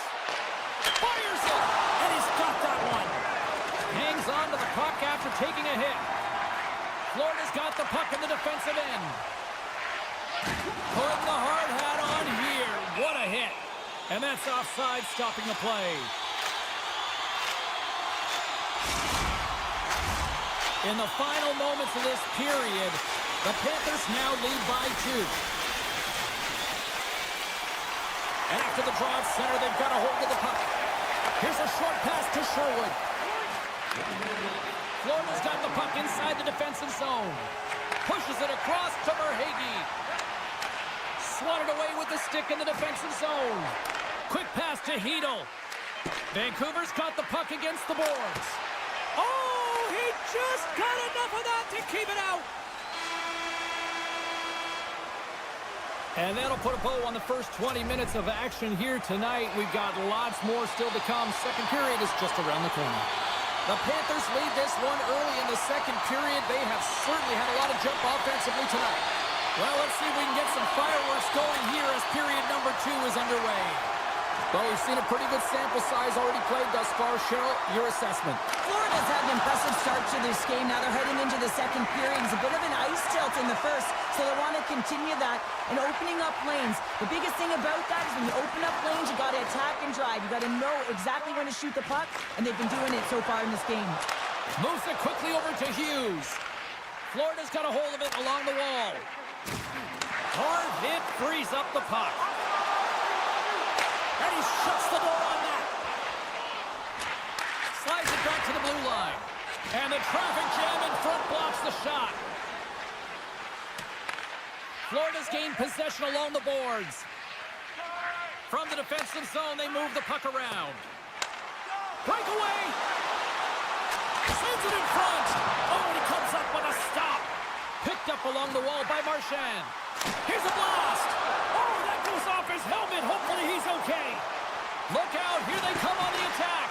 Fires it, and he's got that one. Hangs on to the puck after taking a hit. Florida's got the puck in the defensive end. Putting the hard hat on here. What a hit. And that's offside, stopping the play. In the final moments of this period, the Panthers now lead by 2. And after the draw at center, they've got a hold of the puck. Here's a short pass to Sherwood. Florida's got the puck inside the defensive zone. Pushes it across to Verhaeghe. swatted away with the stick in the defensive zone. Quick pass to Hedel. Vancouver's caught the puck against the boards. Oh, he just got enough of that to keep it out. And that'll put a bow on the first 20 minutes of action here tonight. We've got lots more still to come. Second period is just around the corner. The Panthers lead this one early in the second period. They have certainly had a lot of jump offensively tonight. Well, let's see if we can get some fireworks going here as period number 2 is underway. Well, we've seen a pretty good sample size already played thus far. Cheryl, your assessment. Florida's had an impressive start to this game. Now they're heading into the second period. It's a bit of an ice tilt in the first, so they want to continue that and opening up lanes. The biggest thing about that is when you open up lanes, you got to attack and drive. You got to know exactly when to shoot the puck, and they've been doing it so far in this game. Moves it quickly over to Hughes. Florida's got a hold of it along the wall. Harvit frees up the puck. And he shuts the door on that. Slides it back to the blue line. And the traffic jam in front blocks the shot. Florida's gained possession along the boards. From the defensive zone, they move the puck around. Breakaway. Sends it in front. Oh, and he comes up with a stop. Picked up along the wall by Marchand. Here's a blast. Oh, that goes off his helmet. Hopefully he's okay. Look out. Here they come on the attack.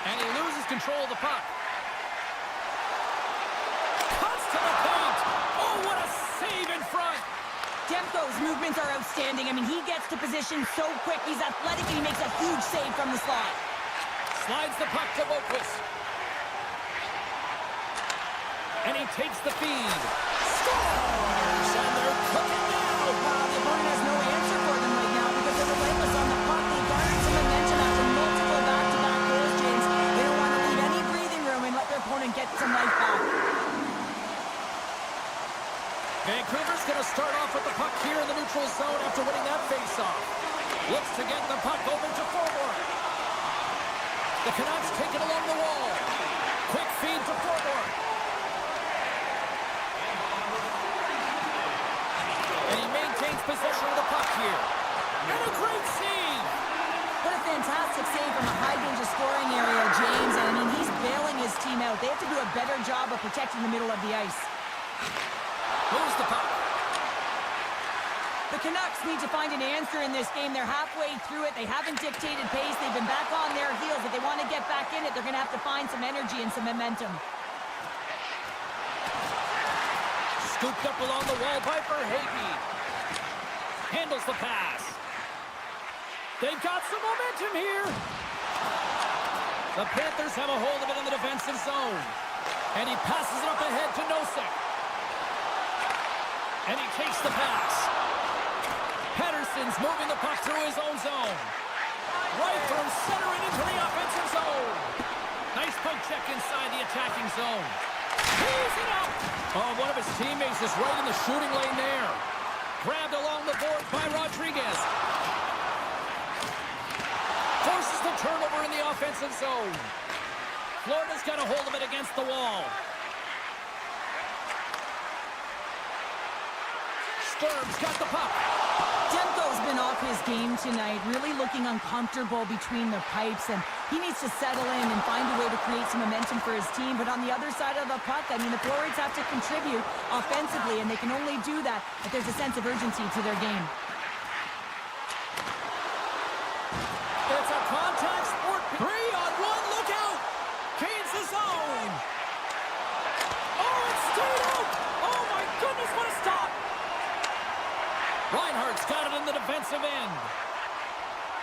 And he loses control of the puck. Cuts to the paint. Oh, what a save in front. Demko's movements are outstanding. I mean, he gets to position so quick. He's athletic, and he makes a huge save from the slot. Slides the puck to Boquist. And he takes the feed. Scores! And they're cooking now. The opponent has no answer for them right now because they're relentless on the puck. They garnered some momentum after multiple back-to-back goals, James. They don't want to leave any breathing room and let their opponent get some life back. Vancouver's going to start off with the puck here in the neutral zone after winning that face-off. Looks to get the puck over to forward. The Canucks take it along the wall. Quick feed to forward. And he maintains possession of the puck here. And a great save. What a fantastic save from a high-danger scoring area, James. And, I mean, he's bailing his team out. They have to do a better job of protecting the middle of the ice. Moves the puck. The Canucks need to find an answer in this game. They're halfway through it. They haven't dictated pace. They've been back on their heels. If they want to get back in it, they're going to have to find some energy and some momentum. Scooped up along the wall by Verhaeghe. Handles the pass. They've got some momentum here. The Panthers have a hold of it in the defensive zone. And he passes it up ahead to Nosek. And he takes the pass. Patterson's moving the puck through his own zone. Right from center and into the offensive zone. Nice poke check inside the attacking zone. He's it up. Oh, one of his teammates is right in the shooting lane there. Grabbed along the board by Rodriguez. Forces the turnover in the offensive zone. Florida's got a hold of it against the wall. Sturm's got the puck. Demko's been off his game tonight, really looking uncomfortable between the pipes, and he needs to settle in and find a way to create some momentum for his team. But on the other side of the puck, I mean, the forwards have to contribute offensively, and they can only do that if there's a sense of urgency to their game. It's a contact sport. 3-on-1, look out! Kane's the zone. Oh, it's stayed out! Oh my goodness, what a stop! Reinhardt's got it in the defensive end.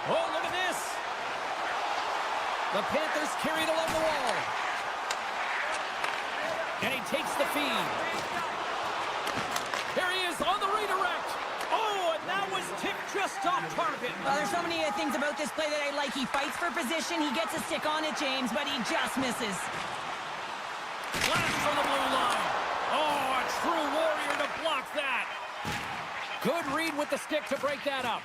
Oh, look at this. The Panthers carried along the wall. And he takes the feed. There he is on the redirect. Oh, and that was tipped just off target. Well, there's so many things about this play that I like. He fights for position. He gets a stick on it, James, but he just misses. Blast from the blue line. Oh, a true warrior to block that. Good read with the stick to break that up.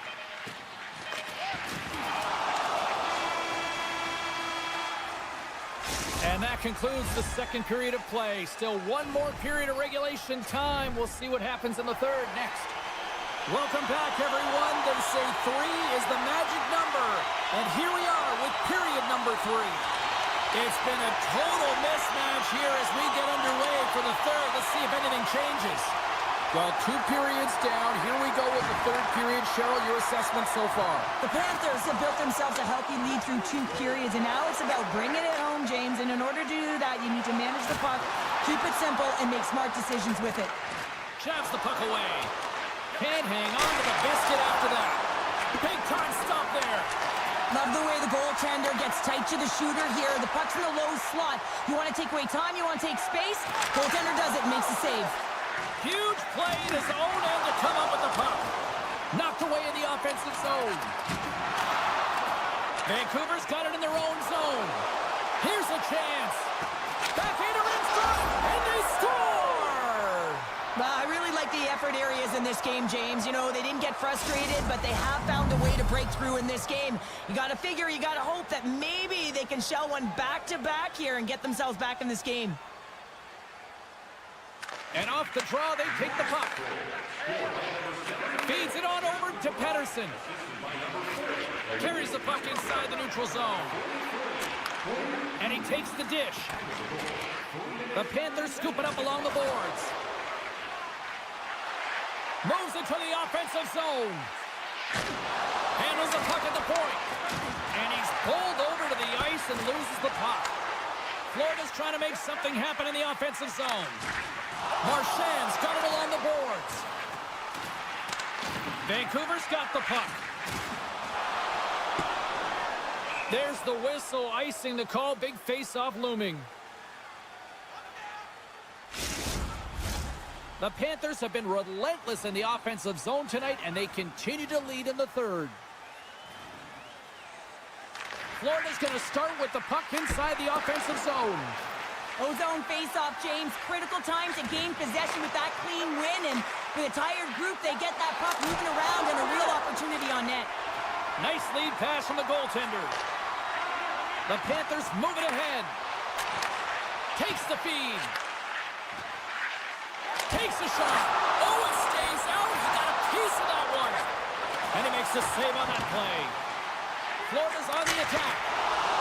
And that concludes the second period of play. Still one more period of regulation time. We'll see what happens in the third next. Welcome back, everyone. They say 3 is the magic number. And here we are with period number 3. It's been a total mismatch here as we get underway for the third. Let's see if anything changes. Well, 2 periods down. Here we go with the third period. Cheryl, your assessment so far? The Panthers have built themselves a healthy lead through 2 periods, and now it's about bringing it home, James. And in order to do that, you need to manage the puck, keep it simple, and make smart decisions with it. Jabs the puck away. Can't hang on to the biscuit after that. Big time stop there. Love the way the goaltender gets tight to the shooter here. The puck's in the low slot. You want to take away time, you want to take space. Goaltender does it, makes the save. Huge play in his own end to come up with the puck. Knocked away in the offensive zone. Vancouver's got it in their own zone. Here's a chance. Backhander in front, and they score! I really like the effort areas in this game, James. You know, they didn't get frustrated, but they have found a way to break through in this game. You got to figure, you got to hope that maybe they can shell one back-to-back here and get themselves back in this game. And off the draw, they take the puck. Feeds it on over to Pedersen. Carries the puck inside the neutral zone. And he takes the dish. The Panthers scoop it up along the boards. Moves into the offensive zone. Handles the puck at the point. And he's pulled over to the ice and loses the puck. Florida's trying to make something happen in the offensive zone. Marchand's got it along the boards. Vancouver's got the puck. There's the whistle, icing the call. Big face-off looming. The Panthers have been relentless in the offensive zone tonight, and they continue to lead in the third. Florida's going to start with the puck inside the offensive zone. O-zone face-off, James. Critical time to gain possession with that clean win, and with a tired group, they get that puck moving around and a real opportunity on net. Nice lead pass from the goaltender. The Panthers move it ahead. Takes the feed. Takes a shot. Oh, it stays out. He got a piece of that one. And he makes the save on that play. Florida's on the attack.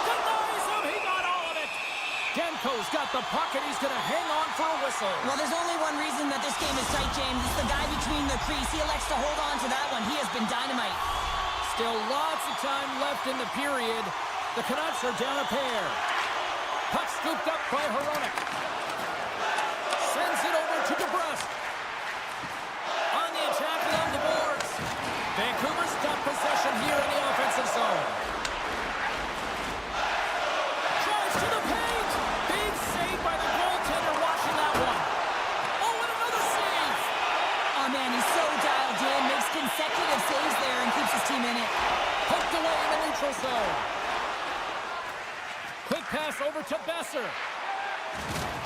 Denies him. He got all of it. Demko's got the puck, and he's going to hang on for a whistle. Well, there's only one reason that this game is tight, James. It's the guy between the crease. He elects to hold on to that one. He has been dynamite. Still lots of time left in the period. The Canucks are down a pair. Puck scooped up by Hronek. Sends it over to DeBrusque. On the attack along the boards. Vancouver's got possession here in the offensive zone. Drives to the paint. Big save by the goaltender watching that one. Oh, and another save. Oh, man, he's so dialed in. Makes consecutive saves there and keeps his team in it. Poked away in the neutral zone. Quick pass over to Besser.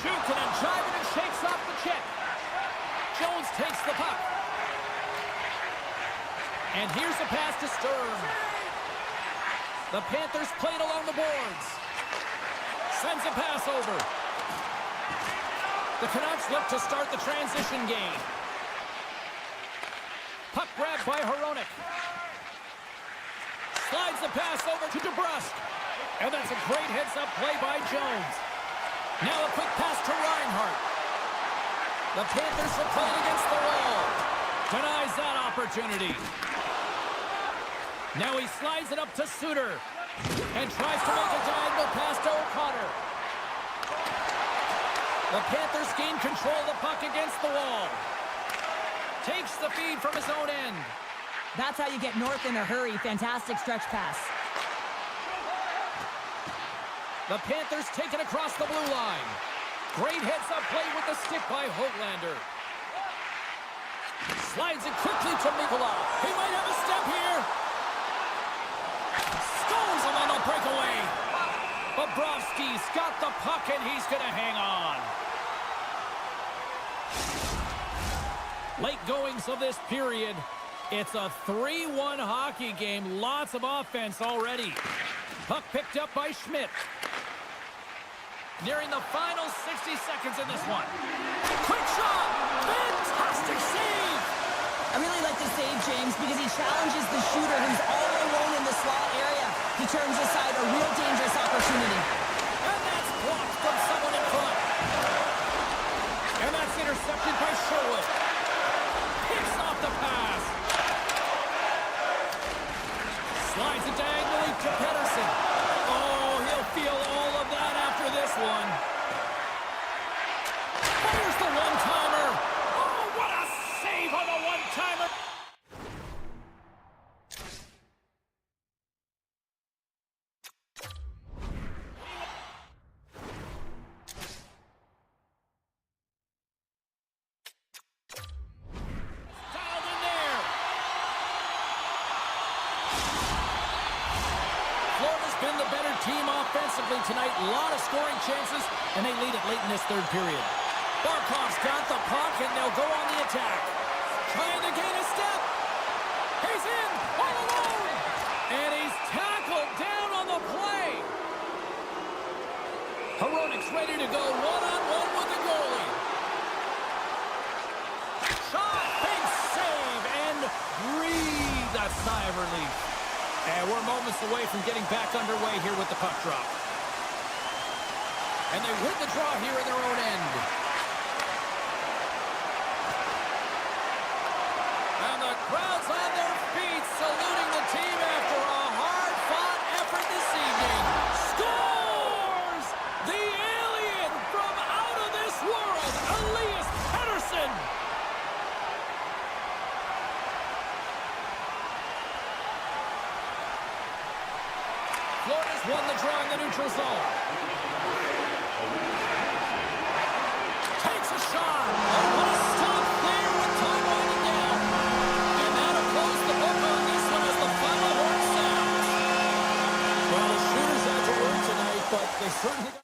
Jukin and jiving and shakes off the check. Jones takes the puck. And here's a pass to Sturm. The Panthers played along the boards. Sends a pass over. The Canucks look to start the transition game. Puck grabbed by Hronek. Slides the pass over to DeBrusque. And that's a great heads-up play by Jones. Now a quick pass to Reinhart. The Panthers are playing against the wall. Denies that opportunity. Now he slides it up to Suter. And tries to make a diagonal pass to O'Connor. The Panthers gain control of the puck against the wall. Takes the feed from his own end. That's how you get north in a hurry. Fantastic stretch pass. The Panthers take it across the blue line. Great heads-up play with the stick by Hoglander. Slides it quickly to Mikula. He might have a step here. Stones him on the breakaway. Bobrovsky's got the puck, and he's going to hang on. Late goings of this period. It's a 3-1 hockey game. Lots of offense already. Puck picked up by Schmidt. Nearing the final 60 seconds in this one. Quick shot! Fantastic save! I really like the save, James, because he challenges the shooter who's all alone in the slot area. He turns aside a real dangerous opportunity. And that's blocked from someone in front. And that's intercepted by Sherwood. Picks off the pass. Slides it diagonally to Pedersen. Oh, he'll feel all of that after this one. Fires the one-timer. Oh, what a save on the one-timer. Dialed in there. Florida's been the better team offensively tonight. A lot of scoring chances, and they lead it late in this third period. Barkov's got the puck, and they'll go on the attack. Trying to gain a step. He's in, all alone. And he's tackled down on the play. Hronik's ready to go one-on-one with the goalie. Shot, big save, and breathe a sigh of relief. And we're moments away from getting back underway here with the puck drop. And they win the draw here in their own end. And the crowd's on their feet, saluting the team after a hard-fought effort this evening. Scores! The alien from out of this world, Elias Pettersson! Florida's won the draw in the neutral zone. Takes a shot. Oh, what a stop there with time winding down. And that'll close the book on this one as the final horn sounds. Well, the shooters had to work tonight, but they certainly got...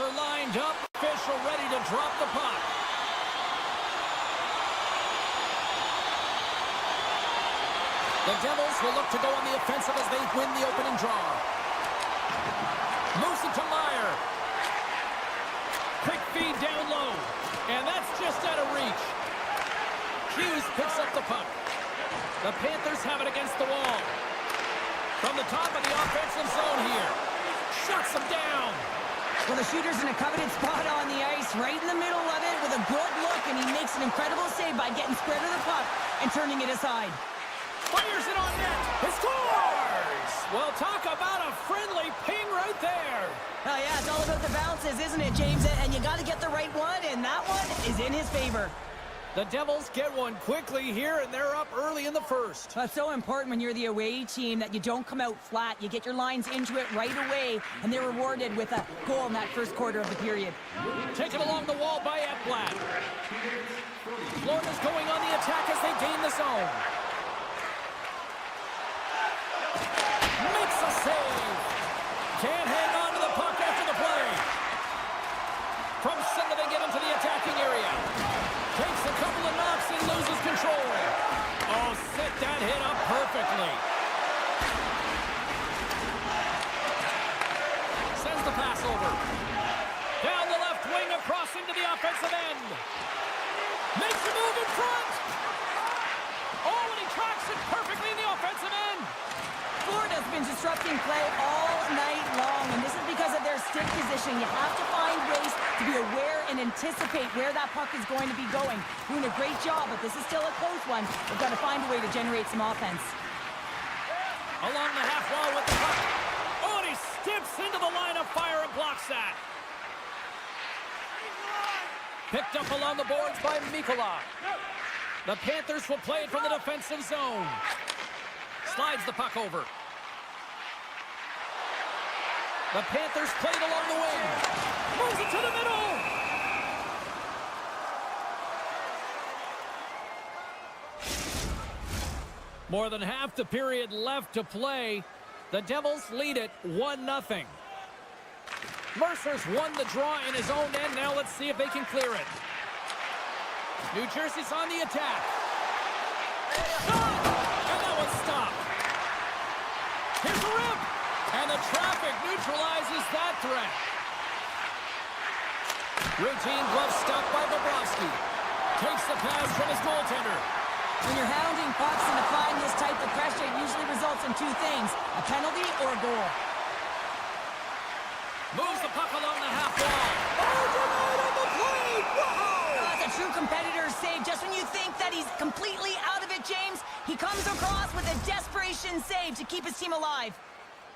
are lined up. Official ready to drop the puck. The Devils will look to go on the offensive as they win the opening draw. Moves it to Meyer. Quick feed down low. And that's just out of reach. Hughes picks up the puck. The Panthers have it against the wall. From the top of the offensive zone here. Shuts them down. Well, the shooter's in a coveted spot on the ice, right in the middle of it with a good look, and he makes an incredible save by getting square to the puck and turning it aside. Fires it on net. He scores! Well, talk about a friendly ping right there. Oh, yeah, it's all about the bounces, isn't it, James? And you got to get the right one, and that one is in his favor. The Devils get one quickly here, and they're up early in the first. That's so important when you're the away team that you don't come out flat. You get your lines into it right away, and they're rewarded with a goal in that first quarter of the period. Taken along the wall by Offplay. Florida's going on the attack as they gain the zone. Makes a save. Can't hang on to the puck after the play. From center they get into the attacking area. Takes a couple of knocks and loses control. Oh, set that hit up perfectly. Sends the pass over. Down the left wing across into the offensive end. Makes a move in front. Oh, and he tracks it perfectly in the offensive end. Florida's been disrupting play all night long, and this is because of their stick position. You have to find ways to be aware and anticipate where that puck is going to be going. Doing a great job, but this is still a close one. They've got to find a way to generate some offense. Along the half wall with the puck. Oh, and he steps into the line of fire and blocks that. Picked up along the boards by Mikola. The Panthers will play it from the defensive zone. Slides the puck over. The Panthers play it along the wing. Moves it to the middle. More than half the period left to play. The Devils lead it 1-0. Mercer's won the draw in his own end. Now let's see if they can clear it. New Jersey's on the attack. Shot! And that one's stopped. Here's the rip. And the traffic neutralizes that threat. Routine glove stop by Bobrovsky. Takes the pass from his goaltender. When you're hounding pucks and applying this type of pressure, it usually results in two things, a penalty or a goal. Moves the puck along the half wall. Oh, denied on the play! Wow! That's a true competitor's save. Just when you think that he's completely out of it, James, he comes across with a desperation save to keep his team alive.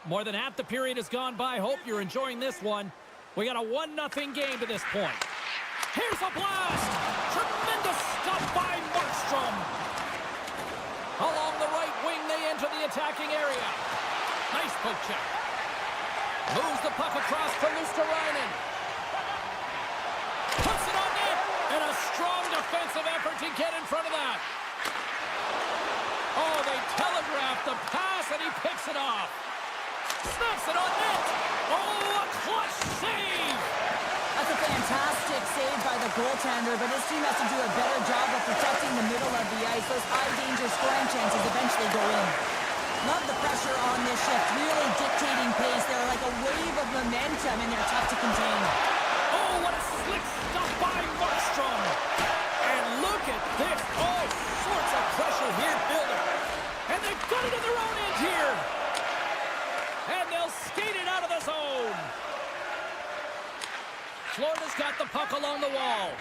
More than half the period has gone by. Hope you're enjoying this one. We got a 1-0 game to this point. Here's a blast! Tremendous stop by Markstrom. Along the right wing, they enter the attacking area. Nice poke check. Moves the puck across to Luosterainen. Puts it on net. And a strong defensive effort to get in front of that. Oh, they telegraphed the pass, and he picks it off. Snaps it on net. Oh, a clutch save. That's a fantastic save by the goaltender, but his team has to do a better job of protecting the middle of the ice. Those high-danger scoring chances eventually go in. Love the pressure on this shift, really dictating pace. They're like a wave of momentum, and they're tough to contain. Oh, what a slick stop by Markstrom. And look at this. All sorts of pressure here building. And they've got it in their own end here. And they'll skate it out of the zone. Florida's got the puck along the wall.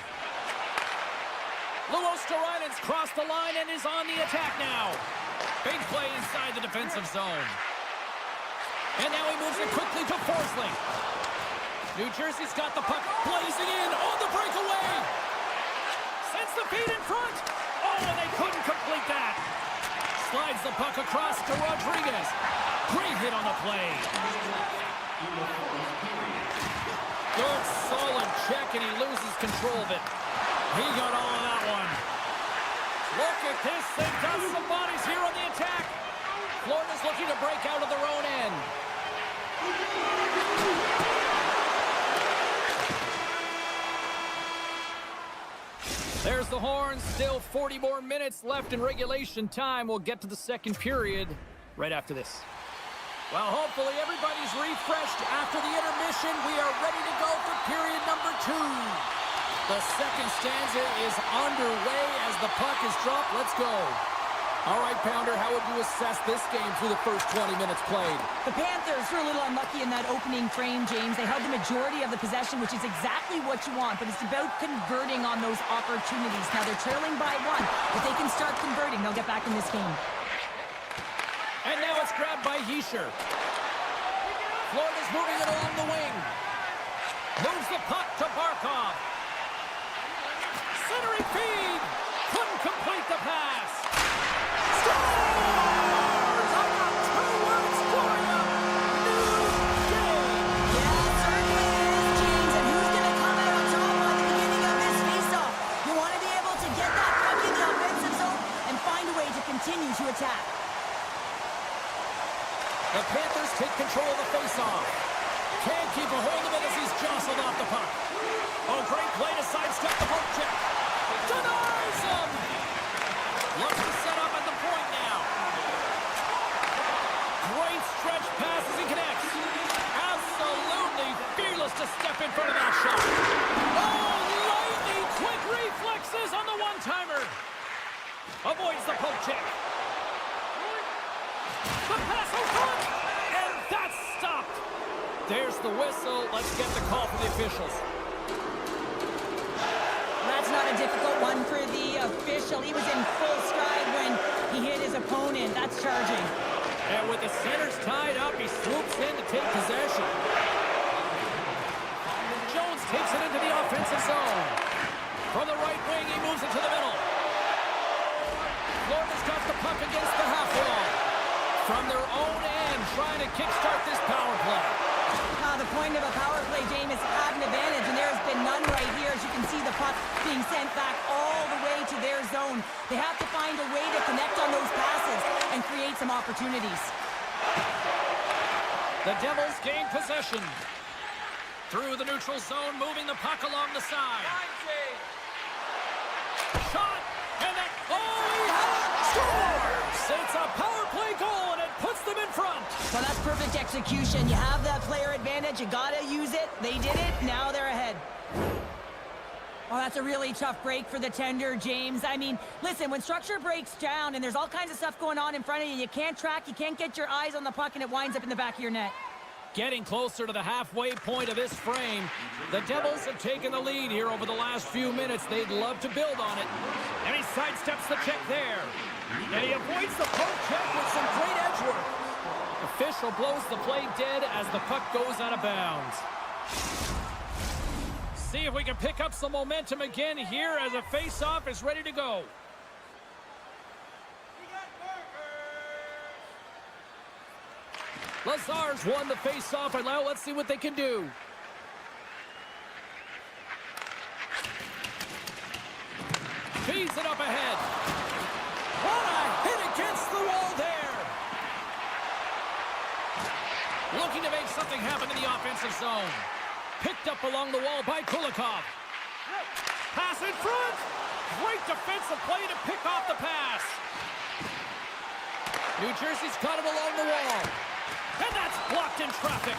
Luosterainen's crossed the line and is on the attack now. Big play inside the defensive zone. And now he moves it quickly to Forsling. New Jersey's got the puck blazing in on the breakaway. Sends the feed in front. Oh, and they couldn't complete that. Slides the puck across to Rodriguez. Great hit on the play. Good, solid check, and he loses control of it. He got all of that one. Look at this. They've got some bodies here on the attack. Florida's looking to break out of their own end. There's the horn. Still 40 more minutes left in regulation time. We'll get to the second period right after this. Well, hopefully everybody's refreshed after the intermission. We are ready to go for period number 2. The second stanza is underway as the puck is dropped. Let's go. All right, Pounder, how would you assess this game through the first 20 minutes played? The Panthers were a little unlucky in that opening frame, James. They held the majority of the possession, which is exactly what you want, but it's about converting on those opportunities. Now they're trailing by 1. If they can start converting, they'll get back in this game. And now it's grabbed by Hischier. Florida's moving it along the wing. Moves the puck to Barkov. Centering feed. Couldn't complete the pass. Scores! I got 2 words for you. New game. Yeah, it certainly is, James. And who's going to come out on top by the beginning of this faceoff? You want to be able to get that puck in the offensive zone and find a way to continue to attack. The Panthers take control of the faceoff. Can't keep a hold of it as he's jostled off the puck. Oh, great play to sidestep the poke check. Denies him! Looks to set up at the point now. Great stretch pass as he connects. Absolutely fearless to step in front of that shot. Oh, lightning quick reflexes on the one-timer. Avoids the poke check. The pass in front, and that's stopped. There's the whistle. Let's get the call from the officials. That's not a difficult one for the official. He was in full stride when he hit his opponent. That's charging. And with the centers tied up, he swoops in to take possession. Jones takes it into the offensive zone. From the right wing, he moves it to the middle. Florida's got the puck against the half wall. From their own end, trying to kickstart this power play. The point of a power play, James, is to have an advantage, and there has been none right here. As you can see, the puck being sent back all the way to their zone. They have to find a way to connect on those passes and create some opportunities. The Devils gain possession. Through the neutral zone, moving the puck along the side. Shot, and then, oh, he has scores! It's a power play goal, and it puts them in front. Well, that's perfect execution. You have that player advantage. You got to use it. They did it. Now they're ahead. Oh, that's a really tough break for the tender, James. I mean, listen, when structure breaks down and there's all kinds of stuff going on in front of you, you can't track, you can't get your eyes on the puck, and it winds up in the back of your net. Getting closer to the halfway point of this frame. The Devils have taken the lead here over the last few minutes. They'd love to build on it. And he sidesteps the check there. And he avoids the poke check with some great edge work. Official blows the play dead as the puck goes out of bounds. See if we can pick up some momentum again here as a face-off is ready to go. Lazar's won the face-off, and now let's see what they can do. Feeds it up ahead. What a hit against the wall there. Looking to make something happen in the offensive zone. Picked up along the wall by Kulikov. Pass in front. Great defensive play to pick off the pass. New Jersey's caught him along the wall. And that's blocked in traffic.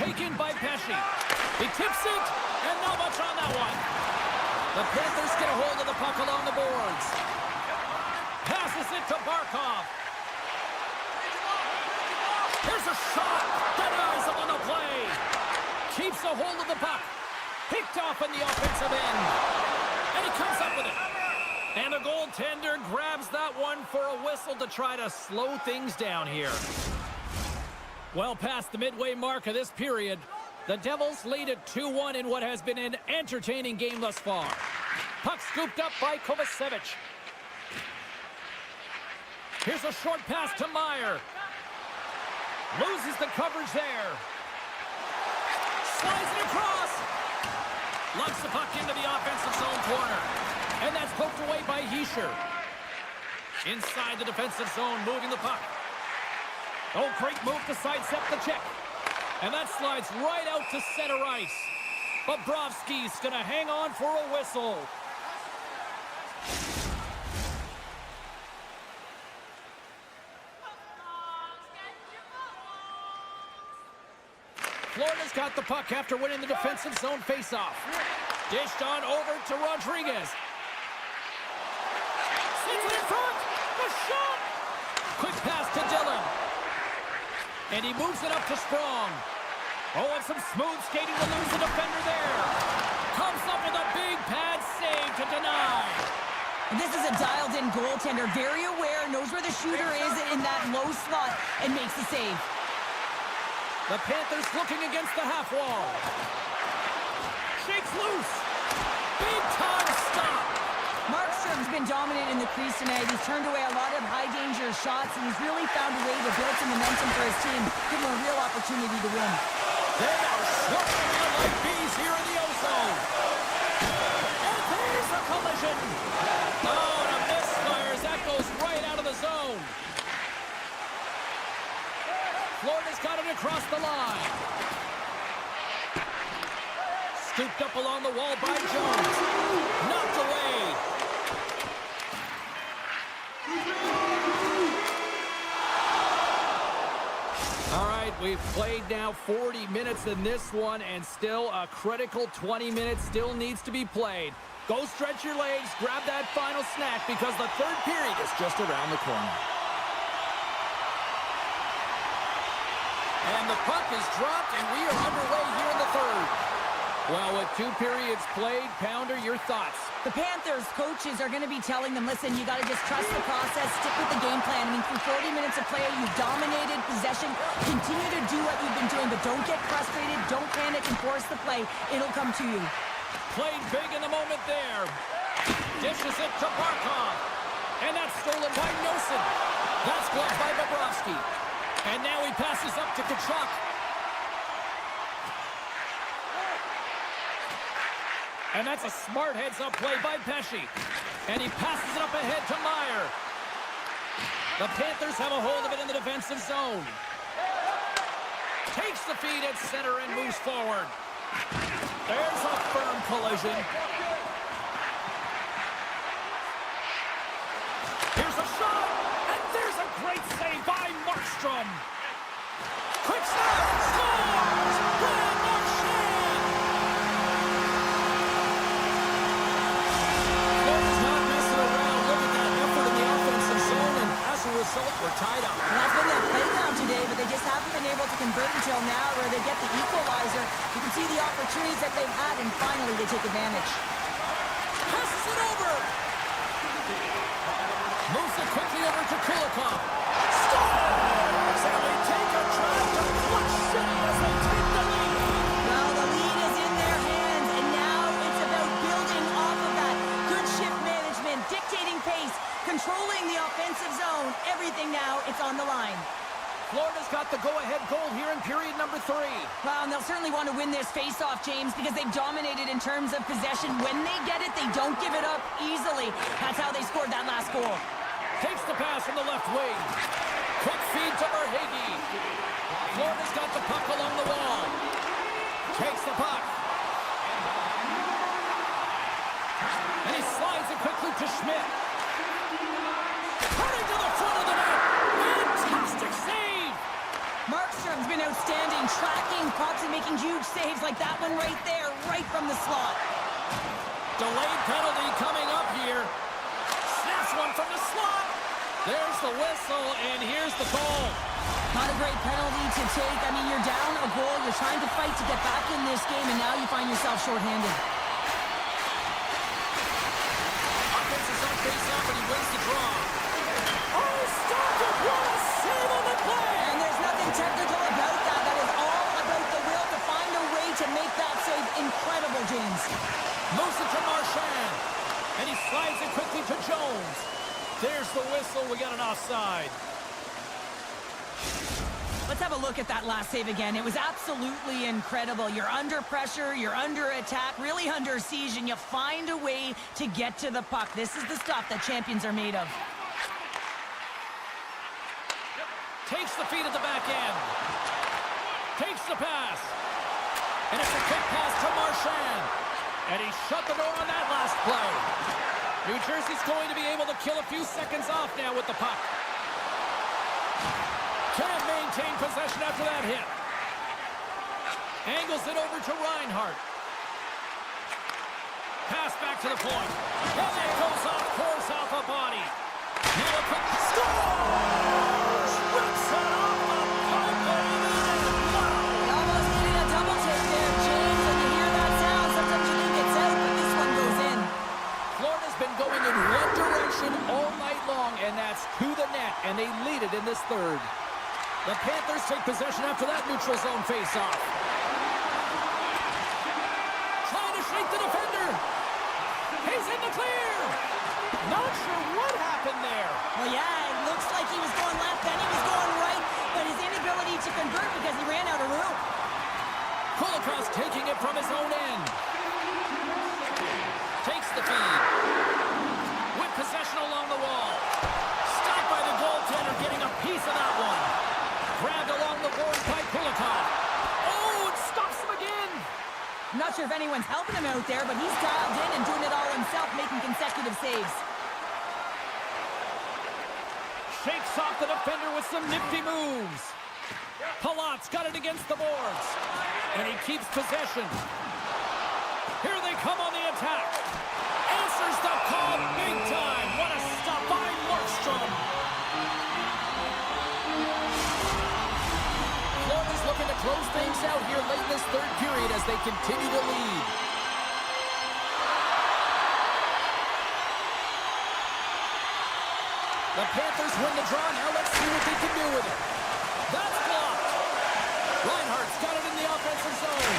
Taken by Pesci. He tips it, and not much on that one. The Panthers get a hold of the puck along the boards. Passes it to Barkov. Here's a shot. Denies him on the play. Keeps a hold of the puck. Picked off in the offensive end. And he comes up with it. And the goaltender grabs that one for a whistle to try to slow things down here. Well past the midway mark of this period, the Devils lead at 2-1 in what has been an entertaining game thus far. Puck scooped up by Kovacevic. Here's a short pass to Meyer. Loses the coverage there. Slides it across. Lugs the puck into the offensive zone corner. And that's poked away by Hischier. Inside the defensive zone, moving the puck. Oh, great move to sidestep the check. And that slides right out to center ice. Bobrovsky's going to hang on for a whistle. Florida's got the puck after winning the defensive zone faceoff. Dished on over to Rodriguez. Sits it in front. The shot. Quick pass to Dillon. And he moves it up to Strong. Oh, and some smooth skating to lose the defender there. Comes up with a big pad save to deny. This is a dialed-in goaltender, very aware, knows where the shooter is in that low slot, and makes the save. The Panthers looking against the half wall. Shakes loose. Big time stop. Markstrom's been dominant in the crease tonight. He's turned away a lot of high-danger shots, and he's really found a way to build some momentum for his team, give him a real opportunity to win. They are swirling on like bees here in the O-zone. And there's a collision. Oh, and a misfire as that goes right out of the zone. Florida's got it across the line. Scooped up along the wall by Jones. Knocked away. All right, we've played now 40 minutes in this one, and still a critical 20 minutes still needs to be played. Go stretch your legs, grab that final snack, because the third period is just around the corner. And the puck is dropped, and we are underway here in the third. Well, with 2 periods played, Pounder, your thoughts? The Panthers coaches are going to be telling them, listen, you got to just trust the process, stick with the game plan. I mean, through 40 minutes of play, you've dominated possession. Continue to do what you've been doing, but don't get frustrated. Don't panic and force the play. It'll come to you. Played big in the moment there. Dishes it to Barkov. And that's stolen by Nosen. That's blocked by Bobrovsky. And now he passes up to Tkachuk. And that's a smart heads-up play by Pesci. And he passes it up ahead to Meyer. The Panthers have a hold of it in the defensive zone. Takes the feed at center and moves forward. There's a firm collision. Here's a shot. And there's a great save by Markstrom. Breaks up! Scores! Brad Marchand! Florida's not messing around. Look at that effort in the offensive zone, and as a result, we're tied up. And that's been their playground today, but they just haven't been able to convert until now where they get the equalizer. You can see the opportunities that they've had, and finally they take advantage. Passes it over! Moves it quickly over to Kulikov. Scores! And they take a drive to Clutch City as they take the lead. Well, the lead is in their hands, and now it's about building off of that. Good shift management, dictating pace, controlling the offensive zone. Everything now, it's on the line. Florida's got the go-ahead goal here in period number 3. Well, and they'll certainly want to win this face-off, James, because they've dominated in terms of possession. When they get it, they don't give it up easily. That's how they scored that last goal. Takes the pass from the left wing. Quick feed to Verhaeghe. Florida's got the puck along the wall. Takes the puck. And he slides it quickly to Schmidt. Turning to the front of the net. Fantastic save. Markstrom's been outstanding, tracking pucks and making huge saves like that one right there, right from the slot. Delayed penalty coming up here. Snaps one from the slot. There's the whistle, and here's the goal. Not a great penalty to take. I mean, you're down a goal. You're trying to fight to get back in this game, and now you find yourself shorthanded. Offense is on face-off, and he wins the draw. Oh, stop it! What a save on the play! And there's nothing technical about that. That is all about the will to find a way to make that save incredible, James. Moves it to Marchand. And he slides it quickly to Jones. There's the whistle. We got an offside. Let's have a look at that last save again. It was absolutely incredible. You're under pressure, you're under attack, really under siege, and you find a way to get to the puck. This is the stuff that champions are made of. Takes the feed at the back end. Takes the pass. And it's a quick pass to Marchand. And he shut the door on that last play. New Jersey's going to be able to kill a few seconds off now with the puck. Can't maintain possession after that hit. Angles it over to Reinhart. Pass back to the point. And it goes off, pours off a body. Now a quick scores! Rips it off the pipe. They almost needed a double take there, James. When you hear that sound, sometimes you think it's out, but this one goes in. Florida's been going in one direction all night long, and that's to the net, and they lead it in this third. The Panthers take possession after that neutral zone face-off. Trying to shake the defender. He's in the clear. Not sure what happened there. Well, yeah, it looks like he was going left, then he was going right, but his inability to convert because he ran out of room. Kulikov's taking it from his own end. Takes the feed. With possession along the wall. Stopped by the goaltender, getting a piece of that one. Grabbed along the boards by Kulikov. Oh, it stops him again. I'm not sure if anyone's helping him out there, but he's dialed in and doing it all himself, making consecutive saves. Shakes off the defender with some nifty moves. Palat's got it against the boards. And he keeps possession. Here they come on the attack. Answers the call big time. What a stop by Markstrom. Florida's looking to close things out here late in this third period as they continue to lead. The Panthers win the draw. Now let's see what they can do with it. That's blocked. Reinhart's got it in the offensive zone.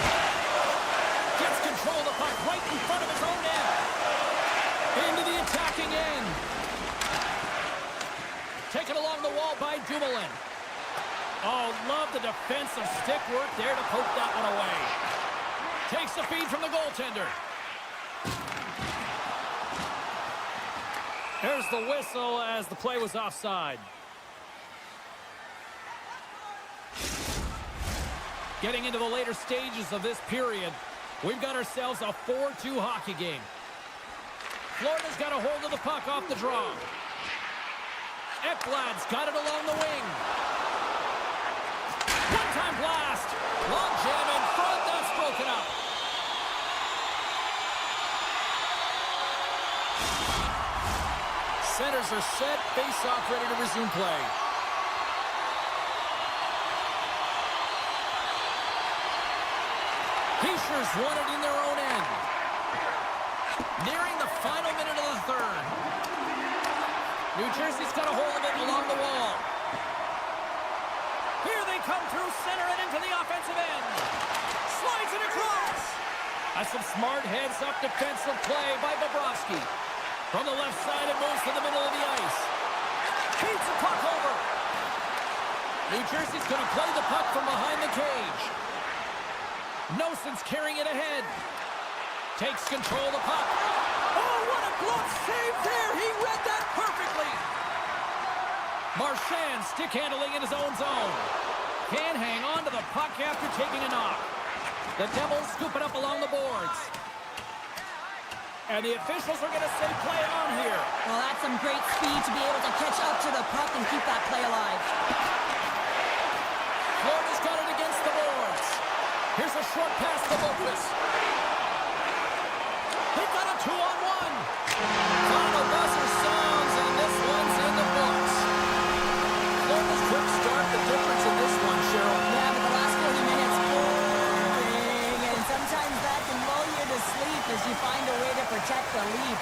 Gets control of the puck right in front of his own end. Into the attacking end. Taken along the wall by Dumoulin. Oh, love the defensive stick work there to poke that one away. Takes the feed from the goaltender. There's the whistle as the play was offside. Getting into the later stages of this period, we've got ourselves a 4-2 hockey game. Florida's got a hold of the puck off the draw. Ekblad's got it along the wing. One Overtime blast. Long jam in front. That's broken up. Centers are set. Face-off ready to resume play. Pacers won it in their own end. Nearing the final minute of the third. New Jersey's got a hold of it along the wall. Here they come through center and into the offensive end. Slides it across. That's some smart heads-up defensive play by Bobrovsky. From the left side, it moves to the middle of the ice. Keeps the puck over. New Jersey's going to play the puck from behind the cage. Noson's carrying it ahead. Takes control of the puck. Oh, what a glove save there. He read that perfectly. Marchand stick handling in his own zone. Can't hang on to the puck after taking a knock. The Devils scoop it up along the boards. And the officials are going to say play on here. Well, that's some great speed to be able to catch up to the puck and keep that play alive. Florida's got it against the boards. Here's a short pass to Lopez. They've got a 2-on-1. Final buzzer sounds, and this one's in the books. Florida's quick start, the difference in this one, Cheryl. Yeah, but the last 40 minutes, boring. And sometimes that can lull you to sleep as you find a way to protect the lead.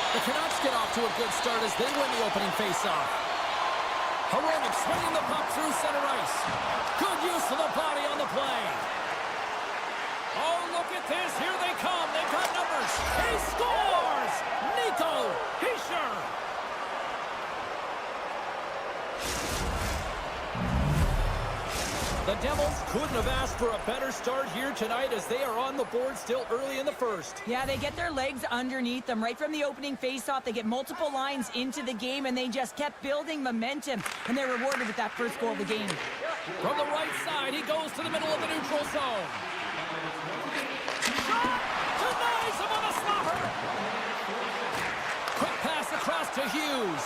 The Canucks get off to a good start as they win the opening faceoff. Heroic swinging the puck through center ice. Good use of the body on the play. Oh, look at this. Here they come. They've got numbers. He scores! Nico Hischier. The Devils couldn't have asked for a better start here tonight as they are on the board still early in the first. Yeah, they get their legs underneath them right from the opening faceoff. They get multiple lines into the game, and they just kept building momentum, and they're rewarded with that first goal of the game. From the right side, he goes to the middle of the neutral zone. Shot! Denies him on a slapper! Quick pass across to Hughes.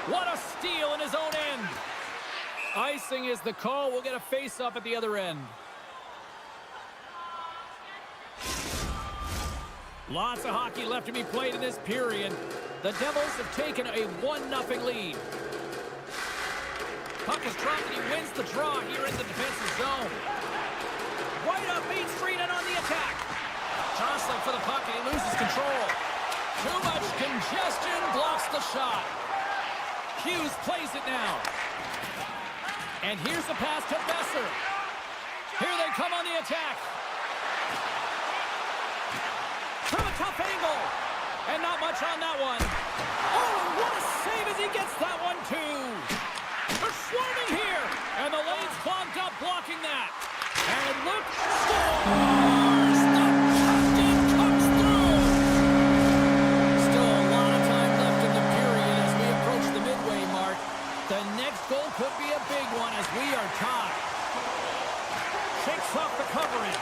What a steal in his own end. Icing is the call. We'll get a face-up at the other end. Lots of hockey left to be played in this period. The Devils have taken a 1-0 lead. Puck is dropped and he wins the draw here in the defensive zone. Right up Main Street and on the attack. Jostling for the puck and he loses control. Too much congestion blocks the shot. Hughes plays it now. And here's the pass to Besser. Here they come on the attack. From a tough angle. And not much on that one. Oh, and what a save as he gets that one, too. They're swarming here. And the lane's clogged up blocking that. And look, scores! The captain comes through. Still a lot of time left in the period as we approach the midway mark. The next goal could be a big one as we are tied. Shakes off the coverage.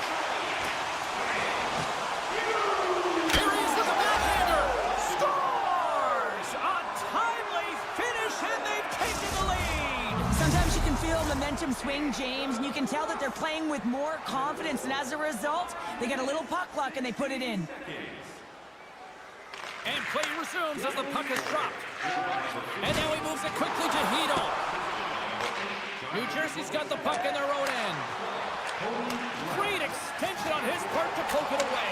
Here he is with the backhander. Scores! A timely finish and they've taken the lead. Sometimes you can feel momentum swing, James, and you can tell that they're playing with more confidence, and as a result, they get a little puck luck and they put it in. And play resumes as the puck is dropped. And now he moves it quickly to Hedl. New Jersey's got the puck in their own end. Great extension on his part to poke it away.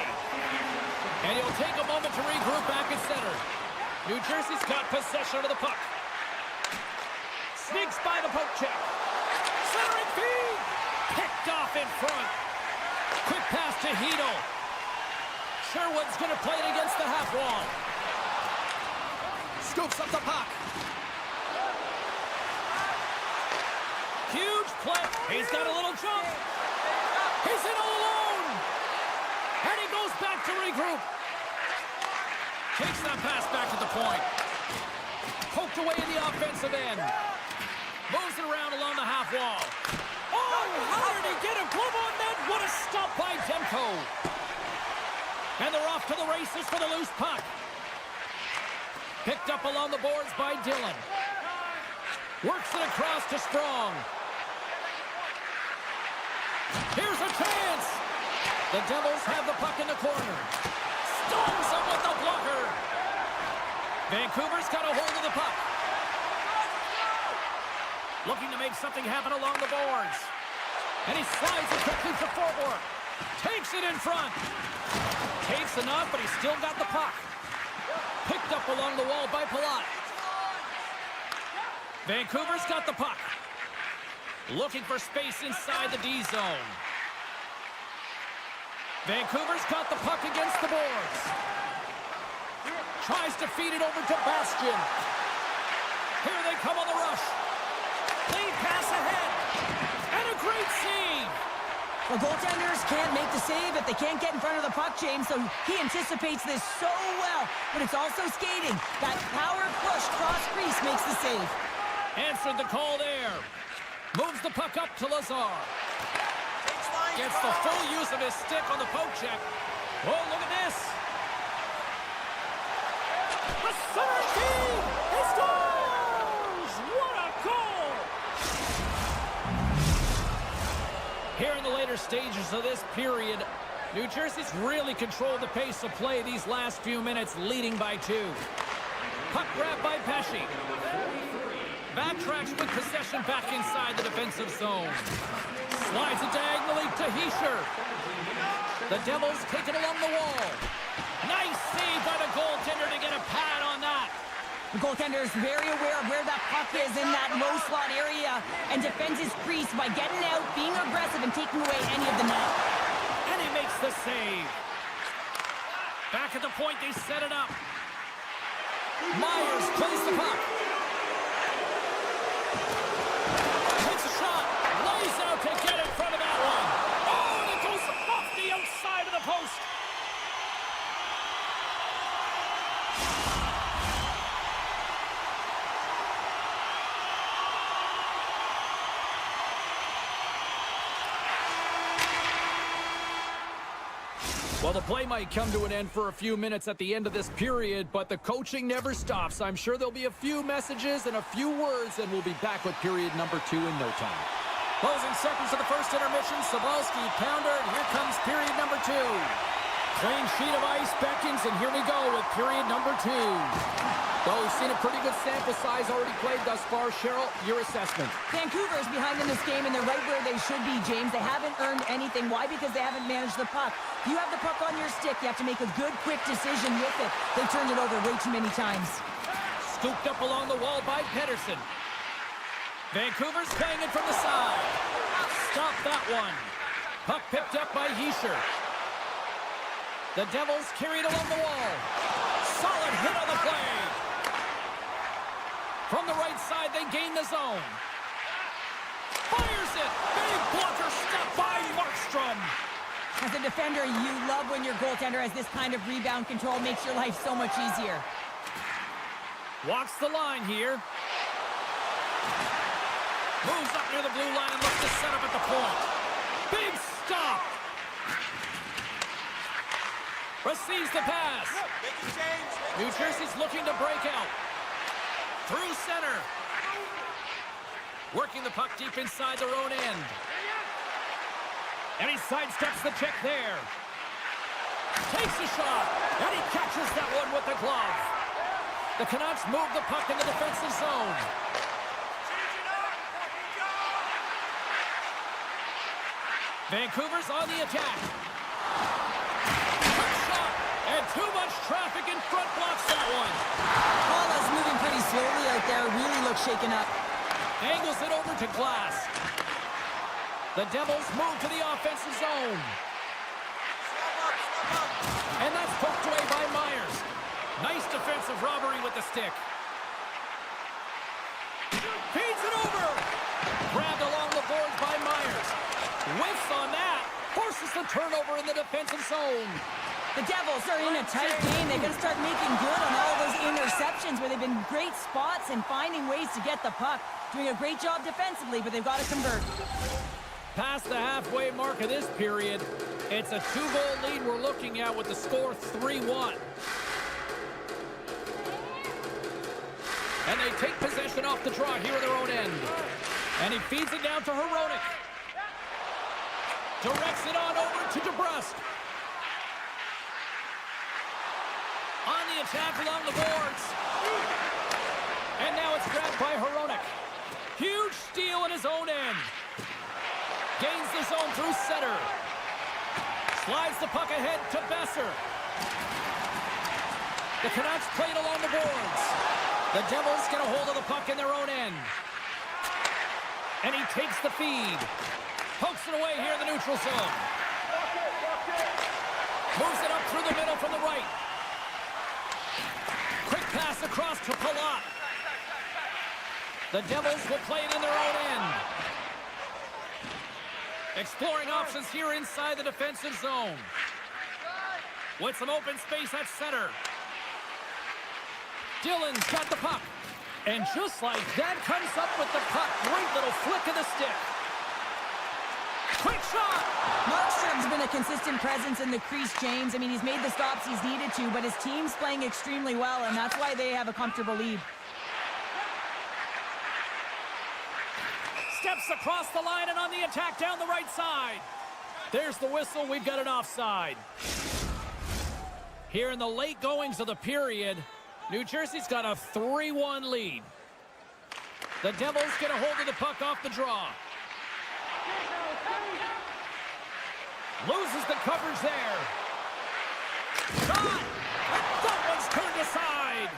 And he'll take a moment to regroup back at center. New Jersey's got possession of the puck. Sneaks by the poke check. Centering feed. Picked off in front. Quick pass to Hedl. Sherwood's going to play it against the half wall. Scoops up the puck. Huge play. He's got a little jump. He's in all alone. And he goes back to regroup. Takes that pass back to the point. Poked away in the offensive end. Moves it around along the half wall. Oh, how did he get a glove on that? What a stop by Demko. And they're off to the races for the loose puck. Picked up along the boards by Dillon. Works it across to Strong. Here's a chance. The Devils have the puck in the corner. Stones him with the blocker. Vancouver's got a hold of the puck. Looking to make something happen along the boards. And he slides it quickly for forward. Takes it in front. Takes enough, but he's still got the puck. Picked up along the wall by Palat. Vancouver's got the puck. Looking for space inside the D zone. Vancouver's got the puck against the boards. Tries to feed it over to Bastian. Here they come on the rush. Lead pass ahead. And a great save. The goaltenders can't make the save if they can't get in front of the puck, James, so he anticipates this so well. But it's also skating. That power push cross crease makes the save. Answered the call there. Moves the puck up to Lazar. Gets the full use of his stick on the poke check. Oh, look at this. The center feed. He scores! What a goal! Here in the later stages of this period, New Jersey's really controlled the pace of play these last few minutes, leading by 2. Puck grab by Pesci. Backtracks with possession back inside the defensive zone. Slides it diagonally to Hischier. The Devils take it along the wall. Nice save by the goaltender to get a pad The goaltender is very aware of where that puck is in that low slot area and defends his crease by getting out, being aggressive, and taking away any of the net. And he makes the save. Back at the point, they set it up. Myers plays the puck. Takes a shot. Lays out to get in front of that one. Oh, and it goes off the outside of the post. Well, the play might come to an end for a few minutes at the end of this period, but the coaching never stops. I'm sure there'll be a few messages and a few words, and we'll be back with period number 2 in no time. Closing seconds of the first intermission. Sabalski, pounder, and here comes period number 2. Clean sheet of ice beckons, and here we go with period number 2. Though we've seen a pretty good sample size already played thus far. Cheryl, your assessment. Vancouver's behind in this game, and they're right where they should be, James. They haven't earned anything. Why? Because they haven't managed the puck. If you have the puck on your stick, you have to make a good, quick decision with it. They turned it over way too many times. Scooped up along the wall by Pedersen. Vancouver's playing it from the side. Stop that one. Puck picked up by Heischer. The Devils carried along the wall. Solid hit on the play. From the right side, they gain the zone. Fires it. Big blocker stop by Markstrom. As a defender, you love when your goaltender has this kind of rebound control. Makes your life so much easier. Walks the line here. Moves up near the blue line and looks to set up at the point. Big stop. Receives the pass. New Jersey's looking to break out. Through center. Working the puck deep inside their own end. And he sidesteps the check there. Takes a shot. And he catches that one with the glove. The Canucks move the puck in the defensive zone. Vancouver's on the attack. Quick shot. And too much traffic in front blocks that one. Paula's moving pretty slowly out there. Really looks shaken up. Angles it over to Glass. The Devils move to the offensive zone. And that's poked away by Myers. Nice defensive robbery with the stick. Feeds it over. Grabbed along the boards by Myers. Whiffs on that. Forces the turnover in the defensive zone. The Devils are in a tight game. They're going to start making good on all those interceptions where they've been great spots and finding ways to get the puck. Doing a great job defensively, but they've got to convert. Past the halfway mark of this period, it's a 2-goal lead we're looking at with the score 3-1. And they take possession off the draw here at their own end. And he feeds it down to Hronek. Directs it on over to DeBrusk. On the attack along the boards. And now it's grabbed by Hronek. Huge steal in his own end. Gains the zone through center. Slides the puck ahead to Besser. The Canucks played along the boards. The Devils get a hold of the puck in their own end. And he takes the feed. Pokes it away here in the neutral zone. Moves it up through the middle from the right. Quick pass across to Palat. The Devils will play it in their own end. Exploring options here inside the defensive zone. With some open space at center. Dillon's got the puck. And just like that, comes up with the puck. Great little flick of the stick. Quick shot! Markstrom's been a consistent presence in the crease, James. I mean, he's made the stops he's needed to, but his team's playing extremely well, and that's why they have a comfortable lead. Steps across the line and on the attack down the right side. There's the whistle. We've got an offside. Here in the late goings of the period, New Jersey's got a 3-1 lead. The Devils get a hold of the puck off the draw. Loses the coverage there. Shot! And that one's turned aside.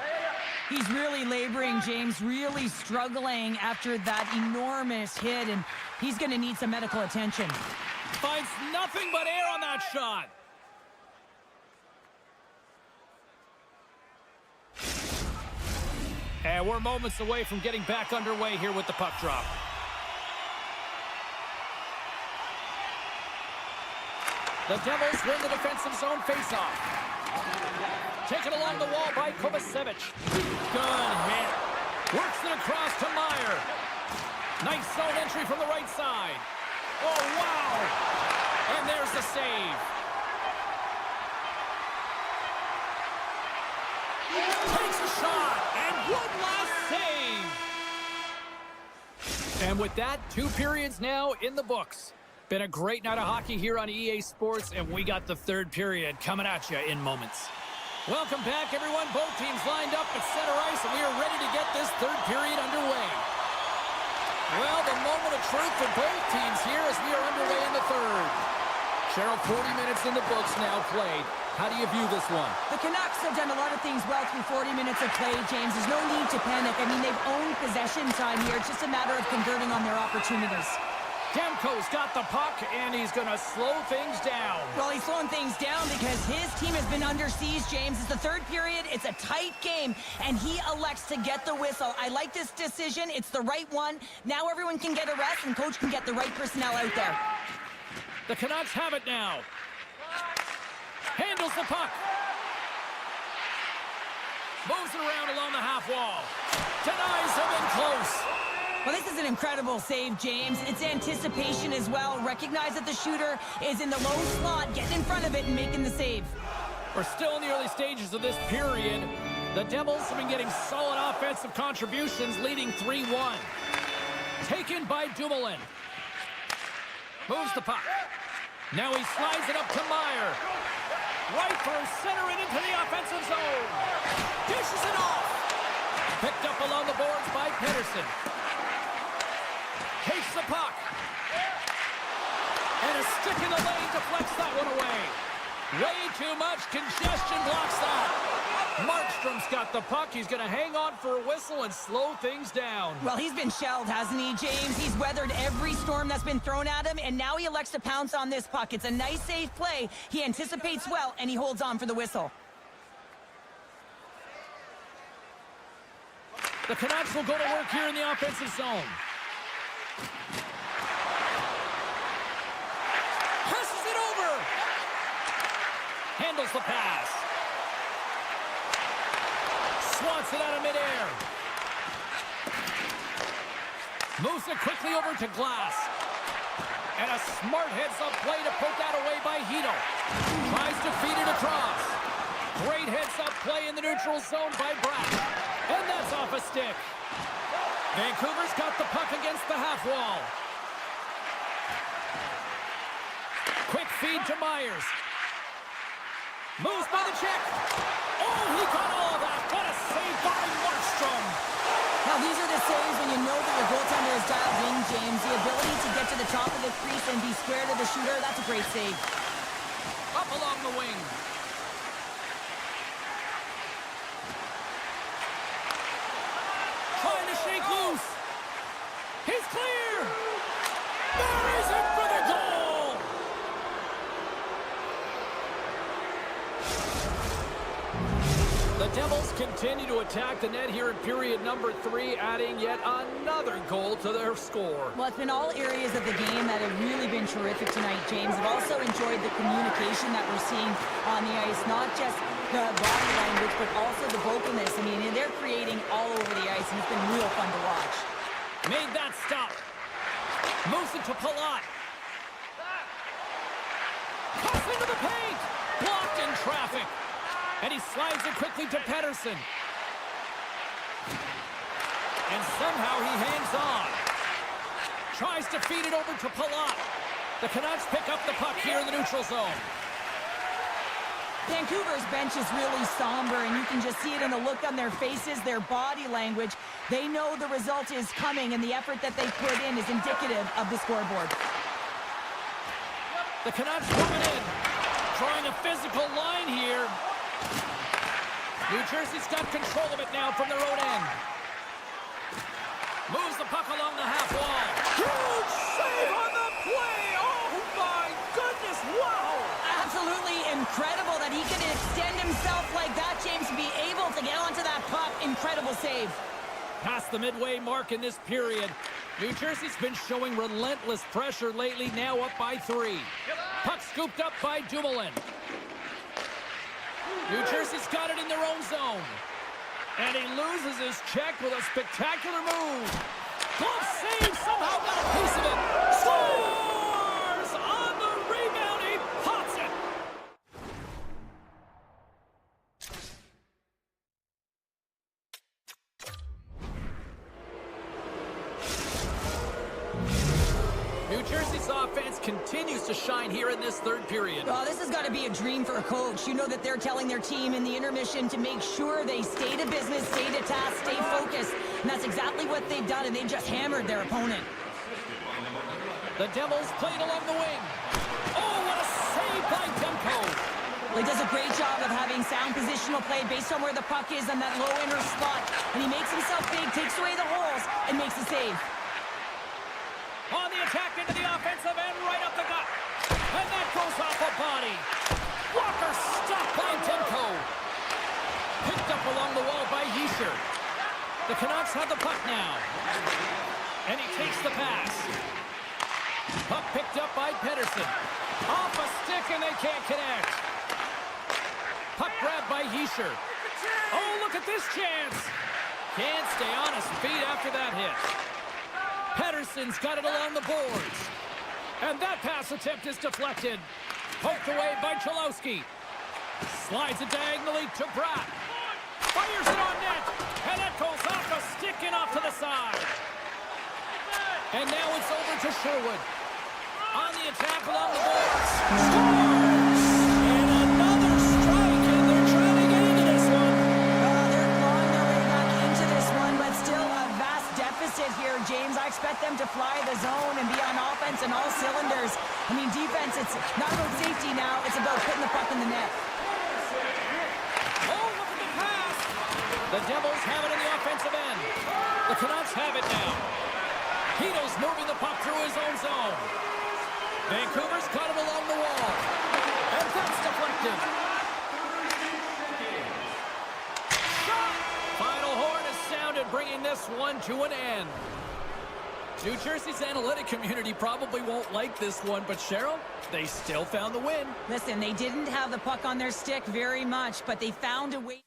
He's really laboring, James, really struggling after that enormous hit, and he's going to need some medical attention. Finds nothing but air on that shot. And we're moments away from getting back underway here with the puck drop. The Devils win the defensive zone faceoff. Taken along the wall by Kovacevic. Good hit. Works it across to Meyer. Nice zone entry from the right side. Oh, wow. And there's the save. Takes a shot. And one last save. And with that, 2 periods now in the books. Been a great night of hockey here on EA Sports, and we got the 3rd period coming at you in moments. Welcome back, everyone. Both teams lined up at center ice, and we are ready to get this 3rd period underway. Well, the moment of truth for both teams here as we are underway in the 3rd. Cheryl, 40 minutes in the books now played. How do you view this one? The Canucks have done a lot of things well through 40 minutes of play, James. There's no need to panic. I mean, they've owned possession time here. It's just a matter of converting on their opportunities. Demko's got the puck, and he's going to slow things down. Well, he's slowing things down because his team has been under siege, James. It's the 3rd period. It's a tight game, and he elects to get the whistle. I like this decision. It's the right one. Now everyone can get a rest, and coach can get the right personnel out there. The Canucks have it now. Handles the puck. Moves it around along the half wall. Denies him in close. Well, this is an incredible save, James. It's anticipation as well. Recognize that the shooter is in the low slot, getting in front of it and making the save. We're still in the early stages of this period. The Devils have been getting solid offensive contributions, leading 3-1. Taken by Dumoulin. Moves the puck. Now he slides it up to Meyer. Right through center and into the offensive zone. Dishes it off. Picked up along the boards by Pedersen. Takes the puck. And a stick in the lane deflects that one away. Way too much congestion blocks that. Markstrom's got the puck. He's going to hang on for a whistle and slow things down. Well, he's been shelled, hasn't he, James? He's weathered every storm that's been thrown at him, and now he elects to pounce on this puck. It's a nice, safe play. He anticipates well, and he holds on for the whistle. The Canucks will go to work here in the offensive zone. Passes it over. Handles the pass. Swats it out of midair. Moves it quickly over to Glass. And a smart heads-up play to put that away by Hito. Tries to feed it across. Great heads-up play in the neutral zone by Bratt. And that's off a stick. Vancouver's got the puck against the half wall. Quick feed to Myers. Moves by the check. Oh, he got all of that. What a save by Markstrom. Now, these are the saves when you know that your goaltender is dialed in, James. The ability to get to the top of the crease and be square to the shooter, that's a great save. Up along the wing. Trying to shake loose. He's clear. Buries it for the goal. The Devils continue to attack the net here in period number 3, adding yet another goal to their score. Well, it's been all areas of the game that have really been terrific tonight, James. I've also enjoyed the communication that we're seeing on the ice, not just the body language, but also the vocalness. I mean, they're creating all over the ice, and it's been real fun to watch. Made that stop. Moves it to Palat. Cuts into the paint. Blocked in traffic. And he slides it quickly to Pedersen. And somehow he hangs on. Tries to feed it over to Palat. The Canucks pick up the puck here in the neutral zone. Vancouver's bench is really somber, and you can just see it in the look on their faces, their body language. They know the result is coming, and the effort that they put in is indicative of the scoreboard. The Canucks coming in, drawing a physical line here. New Jersey's got control of it now from their own end. Moves the puck along the half wall. Huge save on the play! Oh my goodness, wow! Absolutely incredible that he can extend himself like that, James, to be able to get onto that puck. Incredible save. Past the midway mark in this period. New Jersey's been showing relentless pressure lately, now up by 3. Puck scooped up by Dumoulin. New Jersey's got it in their own zone. And he loses his check with a spectacular move. Glove save, somehow got a piece of it. Scores! On the rebound, he pots it. New Jersey's offense continues to shine here in this third period. Oh, this has got to be a dream for a coach. You know that they're telling their team in the intermission to make sure they stay to business, stay to task, stay focused. And that's exactly what they've done, and they've just hammered their opponent. The Devils played along the wing. Oh, what a save by Demko. Well, he does a great job of having sound positional play based on where the puck is on that low inner slot. And he makes himself big, takes away the holes, and makes a save. On the attack into the offensive end, right up the gut. And that goes off a body. Walker stopped by Demko. Picked up along the wall by Hischier. The Canucks have the puck now. And he takes the pass. Puck picked up by Pettersson. Off a stick and they can't connect. Puck grabbed by Hischier. Oh, look at this chance. Can't stay on his feet after that hit. Pettersson's got it along the boards. And that pass attempt is deflected. Poked away by Cholowski. Slides it diagonally to Bratt. Fires it on net. And that goes off a stick and off to the side. And now it's over to Sherwood. On the attack along the boards. Scores! And another strike, and they're trying to get into this one. They're clawing their way back into this one, but still a vast deficit here, James. I expect them to fly the zone and be on offense in all cylinders. I mean, defense, it's not about safety now. It's about putting the puck in the net. Oh, look at the pass. The Devils have it in the offensive end. The Canucks have it now. Hito's moving the puck through his own zone. Vancouver's got him along the wall. And that's deflected. Shot! Final horn is sounded, bringing this one to an end. New Jersey's analytic community probably won't like this one, but Cheryl, they still found the win. Listen, they didn't have the puck on their stick very much, but they found a way.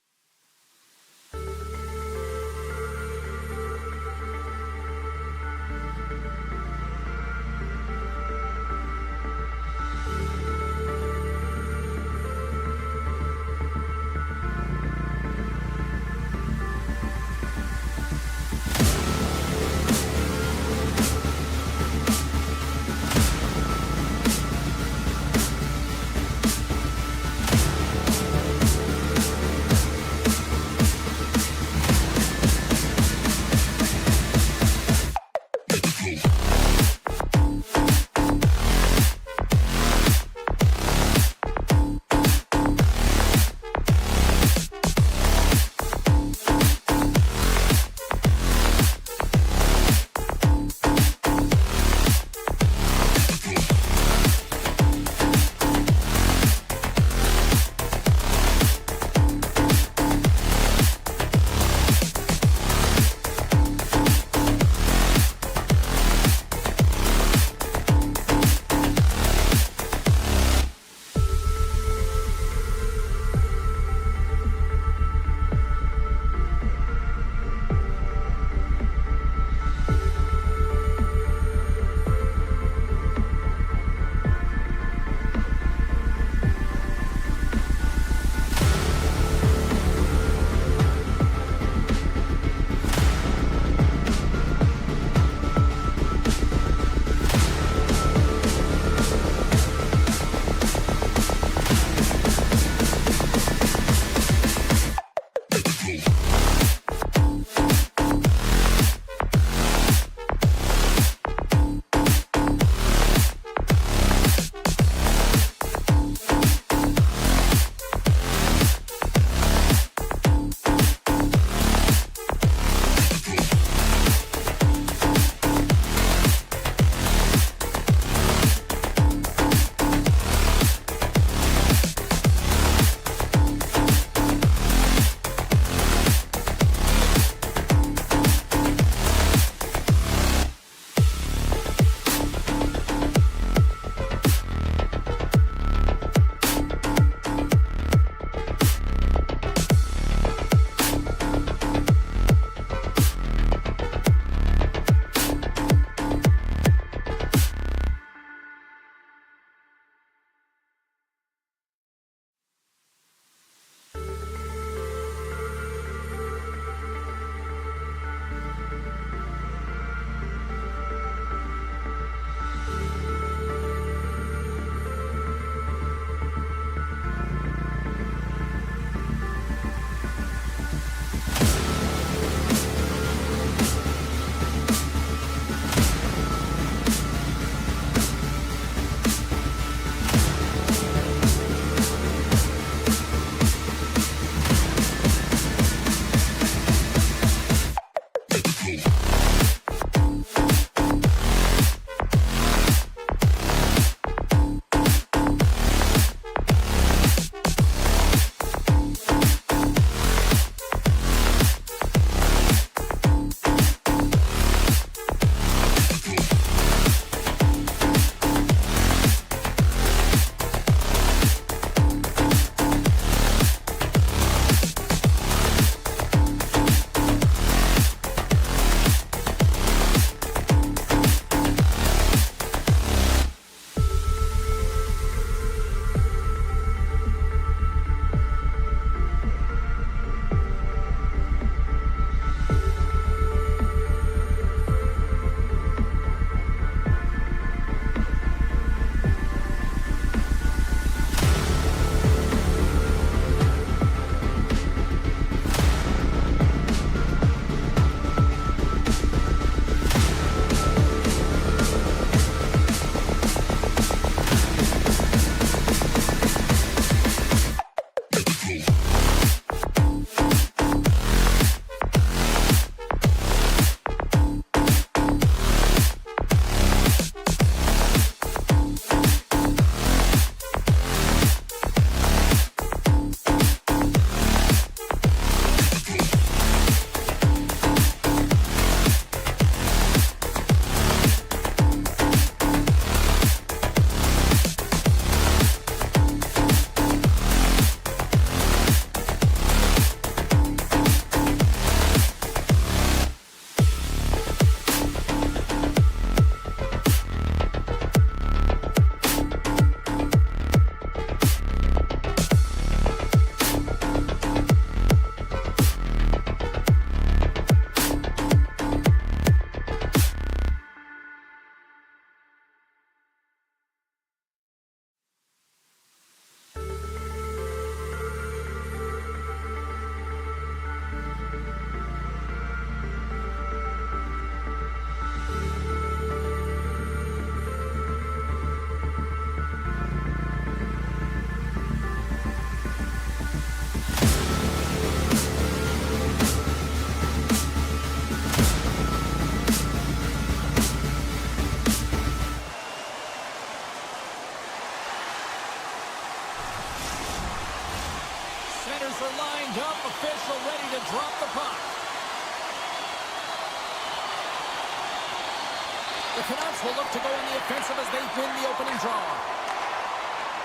The Canucks will look to go on the offensive as they win the opening draw.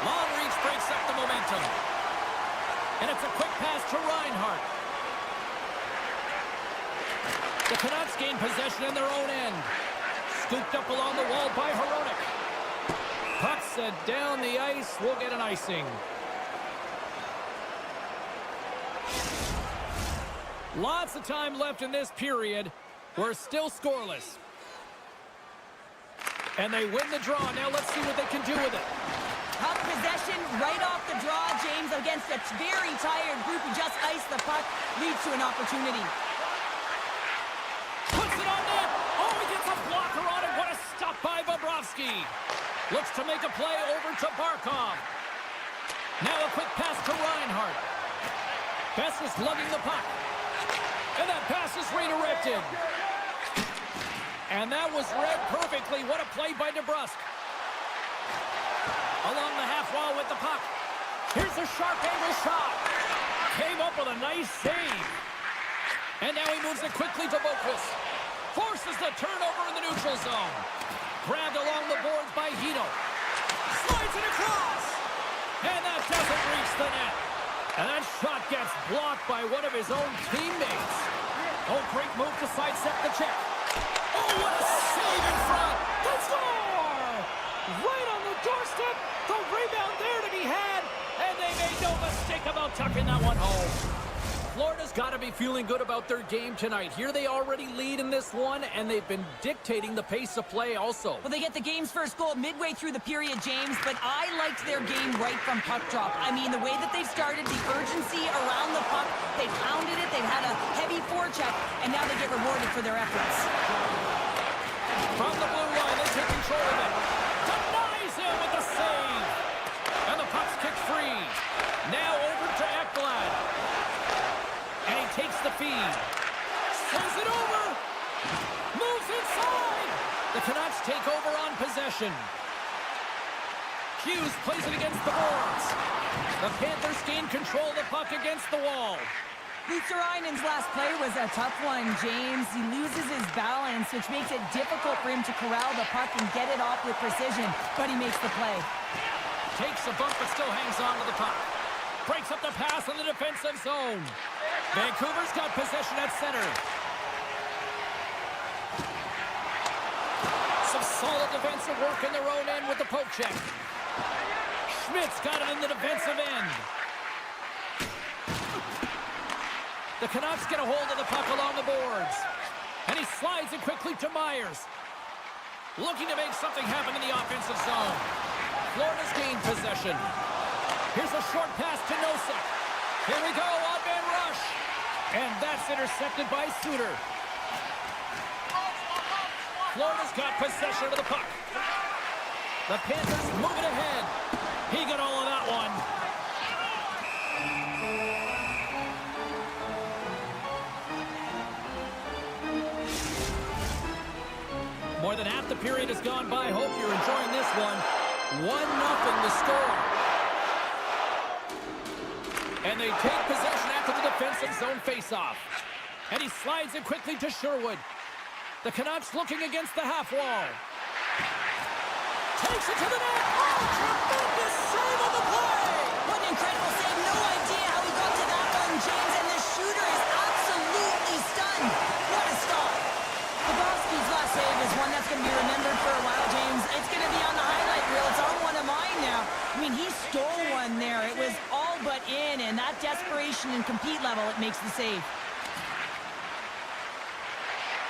Long reach breaks up the momentum. And it's a quick pass to Reinhart. The Canucks gain possession in their own end. Scooped up along the wall by Hronek. Puck set down the ice. We'll get an icing. Lots of time left in this period. We're still scoreless. And they win the draw. Now let's see what they can do with it. Puck possession right off the draw, James, against a very tired group who just iced the puck, leads to an opportunity. Puts it on net. Oh, he gets a blocker on it. What a stop by Bobrovsky. Looks to make a play over to Barkov. Now a quick pass to Reinhart. Best is lugging the puck. And that pass is redirected. And that was read perfectly. What a play by DeBrusk. Along the half wall with the puck. Here's a sharp angle shot. Came up with a nice save. And now he moves it quickly to Boquist. Forces the turnover in the neutral zone. Grabbed along the boards by Hito. Slides it across. And that doesn't reach the net. And that shot gets blocked by one of his own teammates. Oh, great move to sidestep the check. Oh, what a save in front. They score! Right on the doorstep. The rebound there to be had. And they made no mistake about tucking that one home. Florida's got to be feeling good about their game tonight. Here they already lead in this one, and they've been dictating the pace of play also. Well, they get the game's first goal midway through the period, James, but I liked their game right from puck drop. I mean, the way that they've started, the urgency around the puck, they pounded it, they've had a heavy forecheck, and now they get rewarded for their efforts. From the blue line, they take control of it. Denies him with the save. And the puck's kicked free. Now over to Ekblad. And he takes the feed. Sends it over. Moves inside. The Canucks take over on possession. Hughes plays it against the boards. The Panthers gain control of the puck against the wall. Luutturainen's last play was a tough one, James. He loses his balance, which makes it difficult for him to corral the puck and get it off with precision, but he makes the play. Takes a bump, but still hangs on to the puck. Breaks up the pass in the defensive zone. Vancouver's got possession at center. Some solid defensive work in their own end with the poke check. Schmidt's got it in the defensive end. The Canucks get a hold of the puck along the boards. And he slides it quickly to Myers. Looking to make something happen in the offensive zone. Florida's gained possession. Here's a short pass to Nosek. Here we go, odd-man rush. And that's intercepted by Suter. Florida's got possession of the puck. The Panthers moving ahead. He got all of that one. More than half the period has gone by. Hope you're enjoying this one. 1-0 the score. And they take possession after the defensive zone faceoff. And he slides it quickly to Sherwood. The Canucks looking against the half wall. Takes it to the net. Oh, tremendous save on the play. What an incredible save. No idea how he got to that one, James. And the shooter is absolutely stunned. What a stop. Bobrovsky's last save is one that's going to be remembered for a while, James. It's going to be on the highlight reel. It's on one of mine now. I mean, he stole one there. It was all but in, and that desperation and compete level, it makes the save.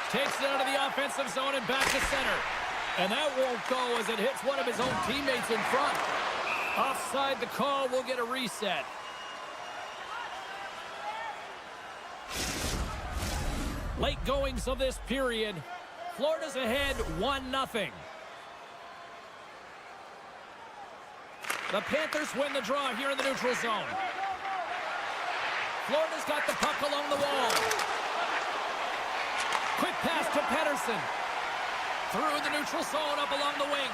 Takes it out of the offensive zone and back to center. And that won't go as it hits one of his own teammates in front. Offside the call. We'll get a reset. Late goings of this period. Florida's ahead 1-0. The Panthers win the draw here in the neutral zone. Florida's got the puck along the wall. Quick pass to Pettersson. Through the neutral zone, up along the wing.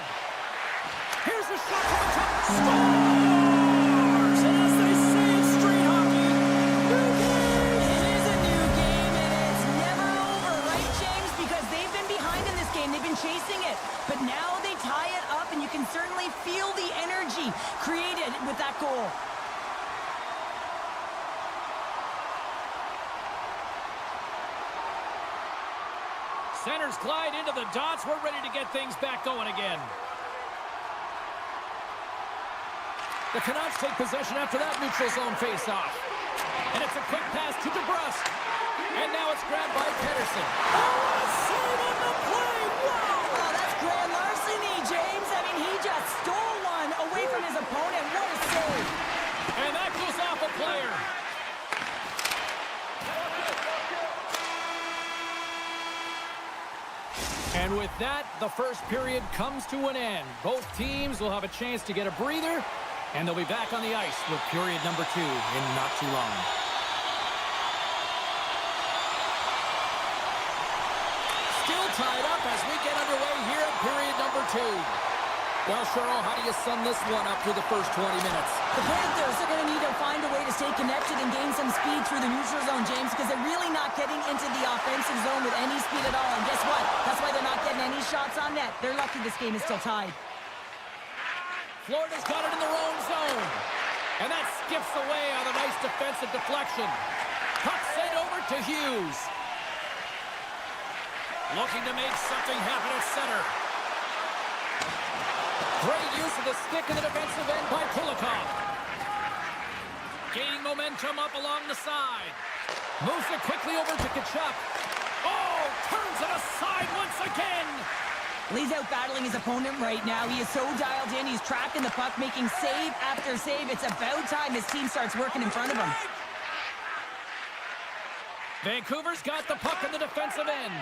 Here's a shot from the top. Scores! And as they say in street hockey, new game! It is a new game, and it's never over, right, James? Because they've been behind in this game. They've been been chasing it. But now they tie it up, and you can certainly feel the energy created with that goal. Centers glide into the dots. We're ready to get things back going again. The Canucks take possession after that neutral zone face-off. And it's a quick pass to DeBrusque. And now it's grabbed by Pedersen. Oh, a save on the play! Wow! Oh, that's grand larceny, James. I mean, he just stole one away from his opponent. What a save. And that goes off a player. And with that, the first period comes to an end. Both teams will have a chance to get a breather, and they'll be back on the ice with period number 2 in not too long. Still tied up as we get underway here in period number 2. Well, Cheryl, how do you sum this one up through the first 20 minutes? The Panthers are going to need to find a way to stay connected and gain some speed through the neutral zone, James, because they're really not getting into the offensive zone with any speed at all. And guess what? That's why they're not getting any shots on net. They're lucky this game is still tied. Florida's got it in their own zone. And that skips away on a nice defensive deflection. Puck sent over to Hughes. Looking to make something happen at center. Great use of the stick in the defensive end by Kulikov. Gaining momentum up along the side. Moves it quickly over to Tkachuk. Oh, turns it aside once again. He's out battling his opponent right now. He is so dialed in. He's tracking the puck, making save after save. It's about time his team starts working in front of him. Vancouver's got the puck in the defensive end.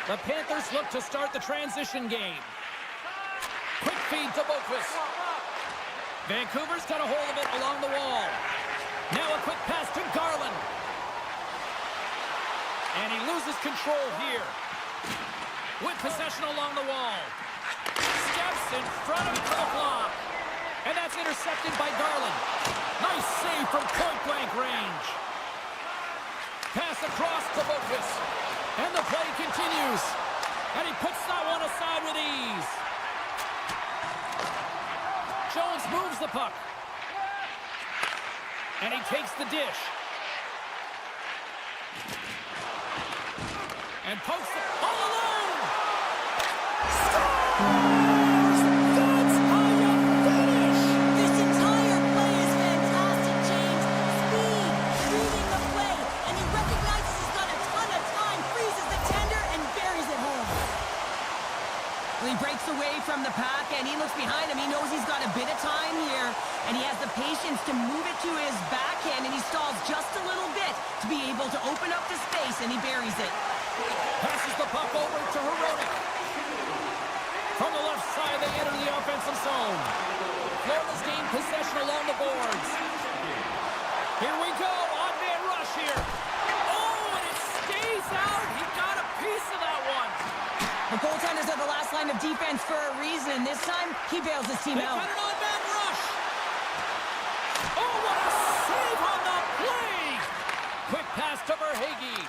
The Panthers look to start the transition game. Quick feed to Boquist. Vancouver's got a hold of it along the wall. Now a quick pass to Garland. And he loses control here. With possession along the wall. Steps in front of it for the block. And that's intercepted by Garland. Nice save from point-blank range. Pass across to Boquist. And the play continues. And he puts that one aside with ease. Jones moves the puck. And he takes the dish. And pokes it all alone. Scores! That's how you finish! This entire play is fantastic, James. Speed, reading the play, and he recognizes he's got a ton of time, freezes the tender, and buries it home. Well, he breaks away from the pack, and he looks behind him. He knows he's got a bit of time here, and he has the patience to move it to his backhand, and he stalls just a little bit to be able to open up the space, and he buries it. Passes the puck over to Hronek. From the left side, they enter the offensive zone. Florida's gained possession along the boards. Here we go, on-man rush here. Oh, and it stays out. He got a piece of that one. The goaltenders are the last line of defense for a reason. This time, he bails his team They've out. got an on-man rush. Oh, what a save on the play. Quick pass to Verhaeghe.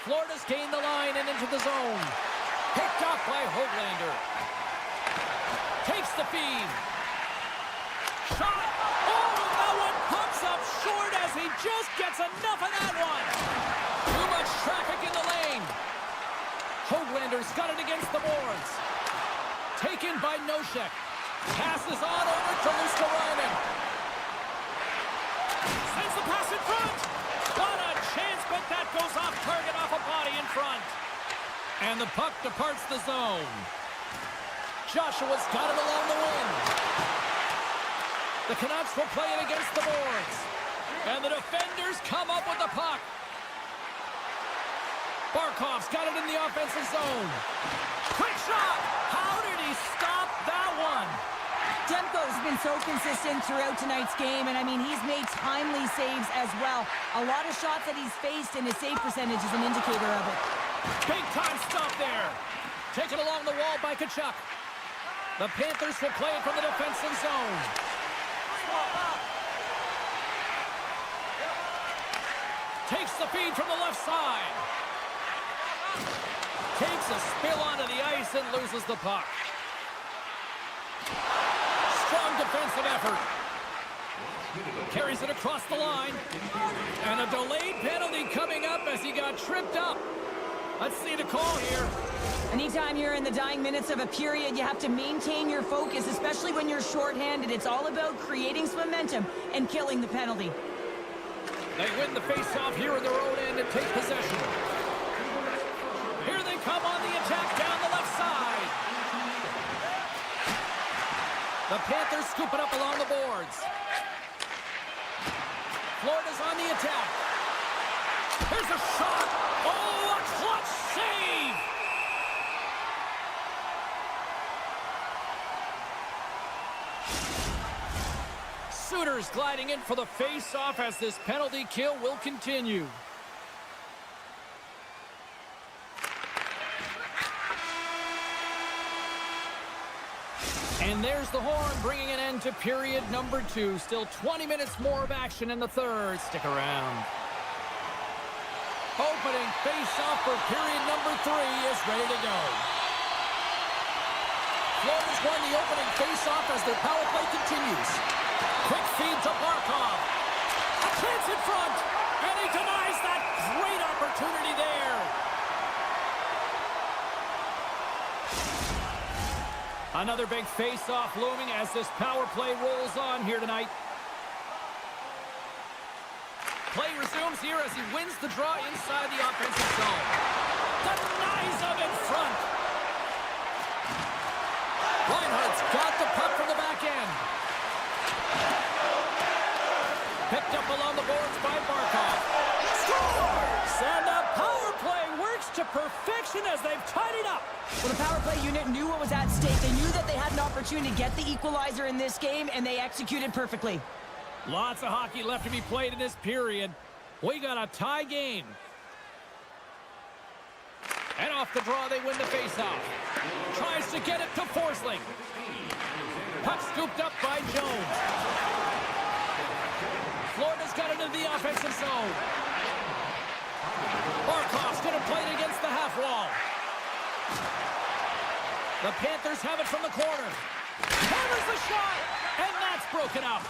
Florida's gained the line and into the zone. Picked off by Höglander. Takes the feed. Shot. Oh, that one pumps up short as he just gets enough of that one. Too much traffic in the lane. Höglander's got it against the boards. Taken by Nosek. Passes on over to Luskarainen. Sends the pass in front. What a chance, but that goes off target, off a body in front. And the puck departs the zone. Joshua's got it along the wing. The Canucks will play it against the boards. And the defenders come up with the puck. Barkov's got it in the offensive zone. Quick shot! How did he stop that one? Demko's been so consistent throughout tonight's game, and I mean, he's made timely saves as well. A lot of shots that he's faced, and his save percentage is an indicator of it. Big time stop there. Taken along the wall by Tkachuk. The Panthers will play it from the defensive zone. Takes the feed from the left side. Takes a spill onto the ice and loses the puck. Strong defensive effort. Carries it across the line. And a delayed penalty coming up as he got tripped up. Let's see the call here. Anytime you're in the dying minutes of a period, you have to maintain your focus, especially when you're shorthanded. It's all about creating some momentum and killing the penalty. They win the face-off here in their own end and take possession. Here they come on the attack down the left side. The Panthers scoop it up along the boards. Florida's on the attack. Here's a shot. Oh, a clutch save! Sooners gliding in for the face-off as this penalty kill will continue. And there's the horn, bringing an end to period number 2. Still 20 minutes more of action in the third. Stick around. Opening face-off for period number 3 is ready to go. Florida's won the opening face-off as their power play continues. Quick feed to Barkov. A chance in front, and he denies that great opportunity there. Another big face-off looming as this power play rolls on here tonight. Play resumes here as he wins the draw inside the offensive zone. Denies him in front. Reinhardt's got the puck from the back end. Picked up along the boards by Barkov. Scores! And the power play works to perfection as they've tied it up. Well, the power play unit knew what was at stake. They knew that they had an opportunity to get the equalizer in this game, and they executed perfectly. Lots of hockey left to be played in this period. We got a tie game. And off the draw, they win the faceoff. Tries to get it to Forsling. Puck scooped up by Jones. Florida's got it into the offensive zone. Barkov's going to play it against the half wall. The Panthers have it from the corner. Hammers the shot, and that's broken up.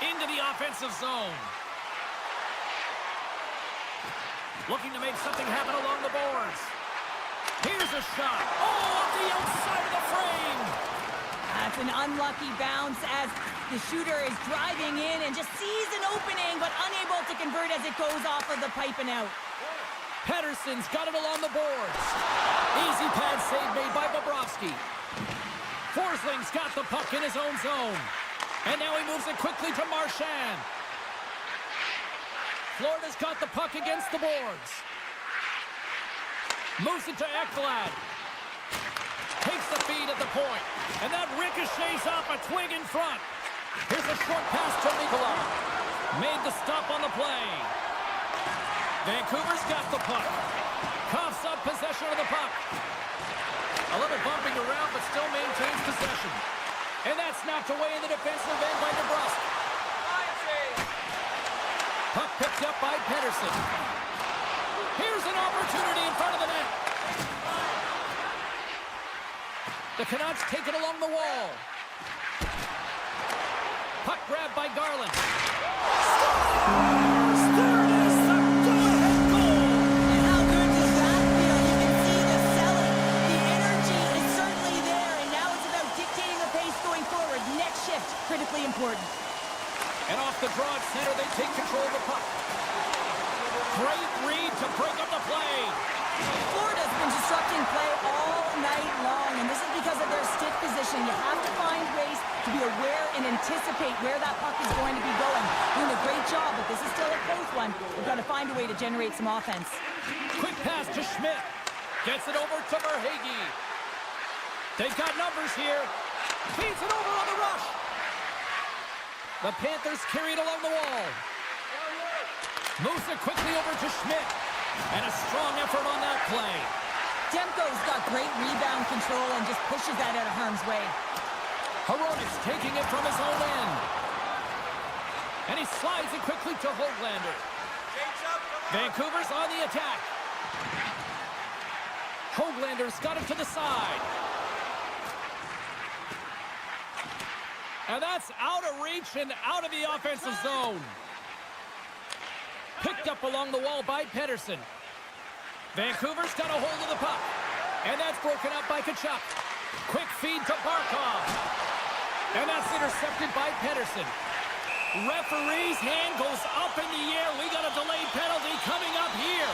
Into the offensive zone. Looking to make something happen along the boards. Here's a shot. Oh, off the outside of the frame. That's an unlucky bounce as the shooter is driving in and just sees an opening, but unable to convert as it goes off of the pipe and out. Pettersson's got it along the boards. Easy pad save made by Bobrovsky. Forsling's got the puck in his own zone. And now he moves it quickly to Marchand. Florida's got the puck against the boards. Moves it to Ekblad. Takes the feed at the point. And that ricochets off a twig in front. Here's a short pass to Nicola. Made the stop on the play. Vancouver's got the puck. Coughs up possession of the puck. A little bumping around, but still maintains possession. And that's knocked away in the defensive end by DeBrusque. Puck picked up by Pettersson. Here's an opportunity in front of the net. The Canucks take it along the wall. Puck grabbed by Garland. Scores! There it is, the go-ahead goal! And how good does that feel? You can see the selling. The energy is certainly there, and now it's about dictating the pace going forward. Next shift, critically important. And off the draw at center, they take control of the puck. Great read to break up the play. Florida's been disrupting play all night long, and this is because of their stiff position. You have to find ways to be aware and anticipate where that puck is going to be going. Doing a great job, but this is still a close one. We've got to find a way to generate some offense. Quick pass to Schmidt. Gets it over to Verhaeghe. They've got numbers here. Feeds it over on the rush. The Panthers carry it along the wall. Moves it quickly over to Schmidt. And a strong effort on that play. Demko's got great rebound control and just pushes that out of harm's way. Hronek's taking it from his own end. And he slides it quickly to Höglander. Vancouver's on the attack. Hoaglander's got it to the side. And that's out of reach and out of the offensive zone. Picked up along the wall by Pedersen. Vancouver's got a hold of the puck. And that's broken up by Tkachuk. Quick feed to Barkov. And that's intercepted by Pedersen. Referee's hand goes up in the air. We got a delayed penalty coming up here.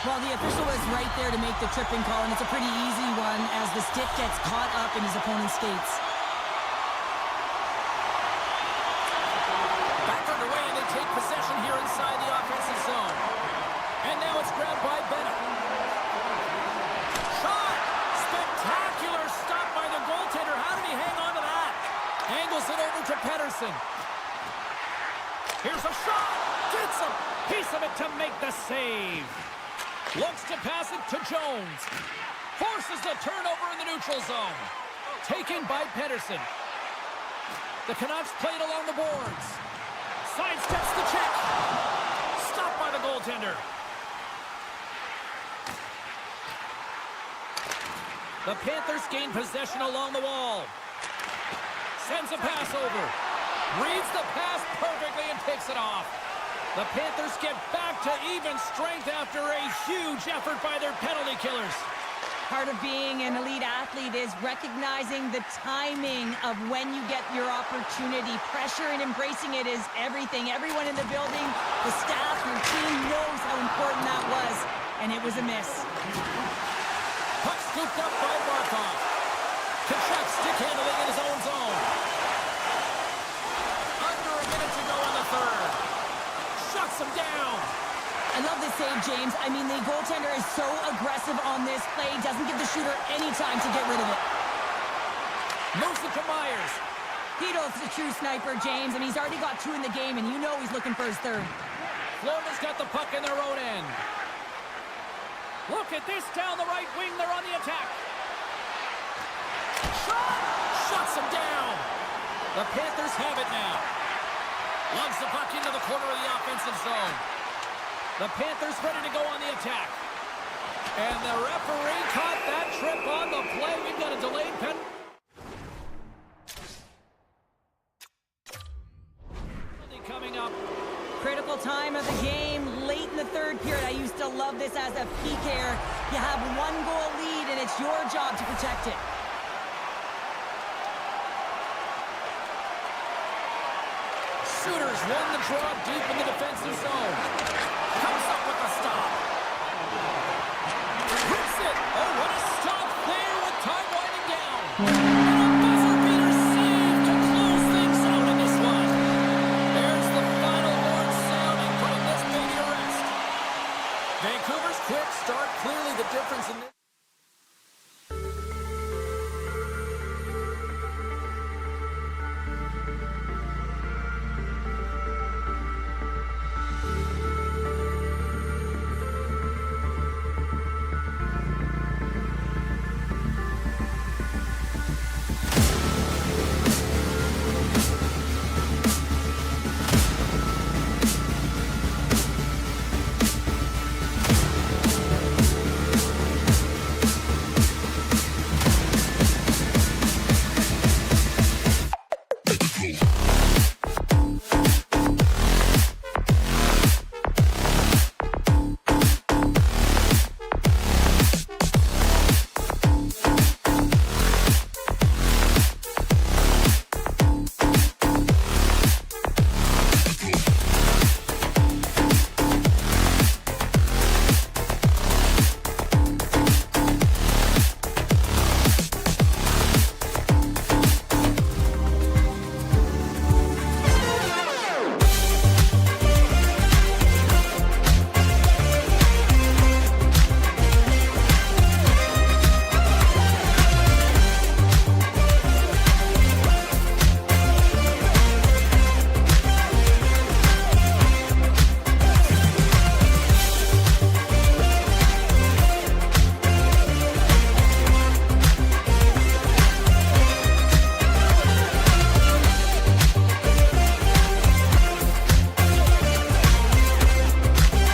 Well, the official was right there to make the tripping call, and it's a pretty easy one as the stick gets caught up in his opponent's skates. Back underway, and they take possession here inside the offensive zone. And now it's grabbed by Bennett. Shot! Spectacular stop by the goaltender. How did he hang on to that? Angles it over to Pedersen. Here's a shot! Gets a piece of it to make the save. Looks to pass it to Jones. Forces the turnover in the neutral zone. Taken by Pedersen. The Canucks play it along the boards. Sidesteps the check. Stopped by the goaltender. The Panthers gain possession along the wall. Sends a pass over. Reads the pass perfectly and takes it off. The Panthers get back to even strength after a huge effort by their penalty killers. Part of being an elite athlete is recognizing the timing of when you get your opportunity. Pressure and embracing it is everything. Everyone in the building, the staff, your team knows how important that was, and it was a miss. Puck scooped up by Barkov. Tkachuk stick handling in his own zone. Under a minute to go in the third. Shuts him down. I love this save, James. I mean, the goaltender is so aggressive on this play. Doesn't give the shooter any time to get rid of it. Moves it to Myers. Hedo's a true sniper, James, and he's already got 2 in the game, and you know he's looking for his third. Florida's got the puck in their own end. Look at this down the right wing. They're on the attack. Shot! Shuts him down. The Panthers have it now. Lugs the puck into the corner of the offensive zone. The Panthers ready to go on the attack. And the referee caught that trip on the play. We've got a delayed penalty coming up. Critical time of the game, late in the third period. I used to love this as a PKer. You have 1-goal lead, and it's your job to protect it. Shooters won the draw deep in the defensive zone. Comes up with a stop. Hits it. Oh, what a stop there with time winding down. And a buzzer beater save to close things out in this one. There's the final horn sounding from this big arrest. Vancouver's quick start clearly the difference in this.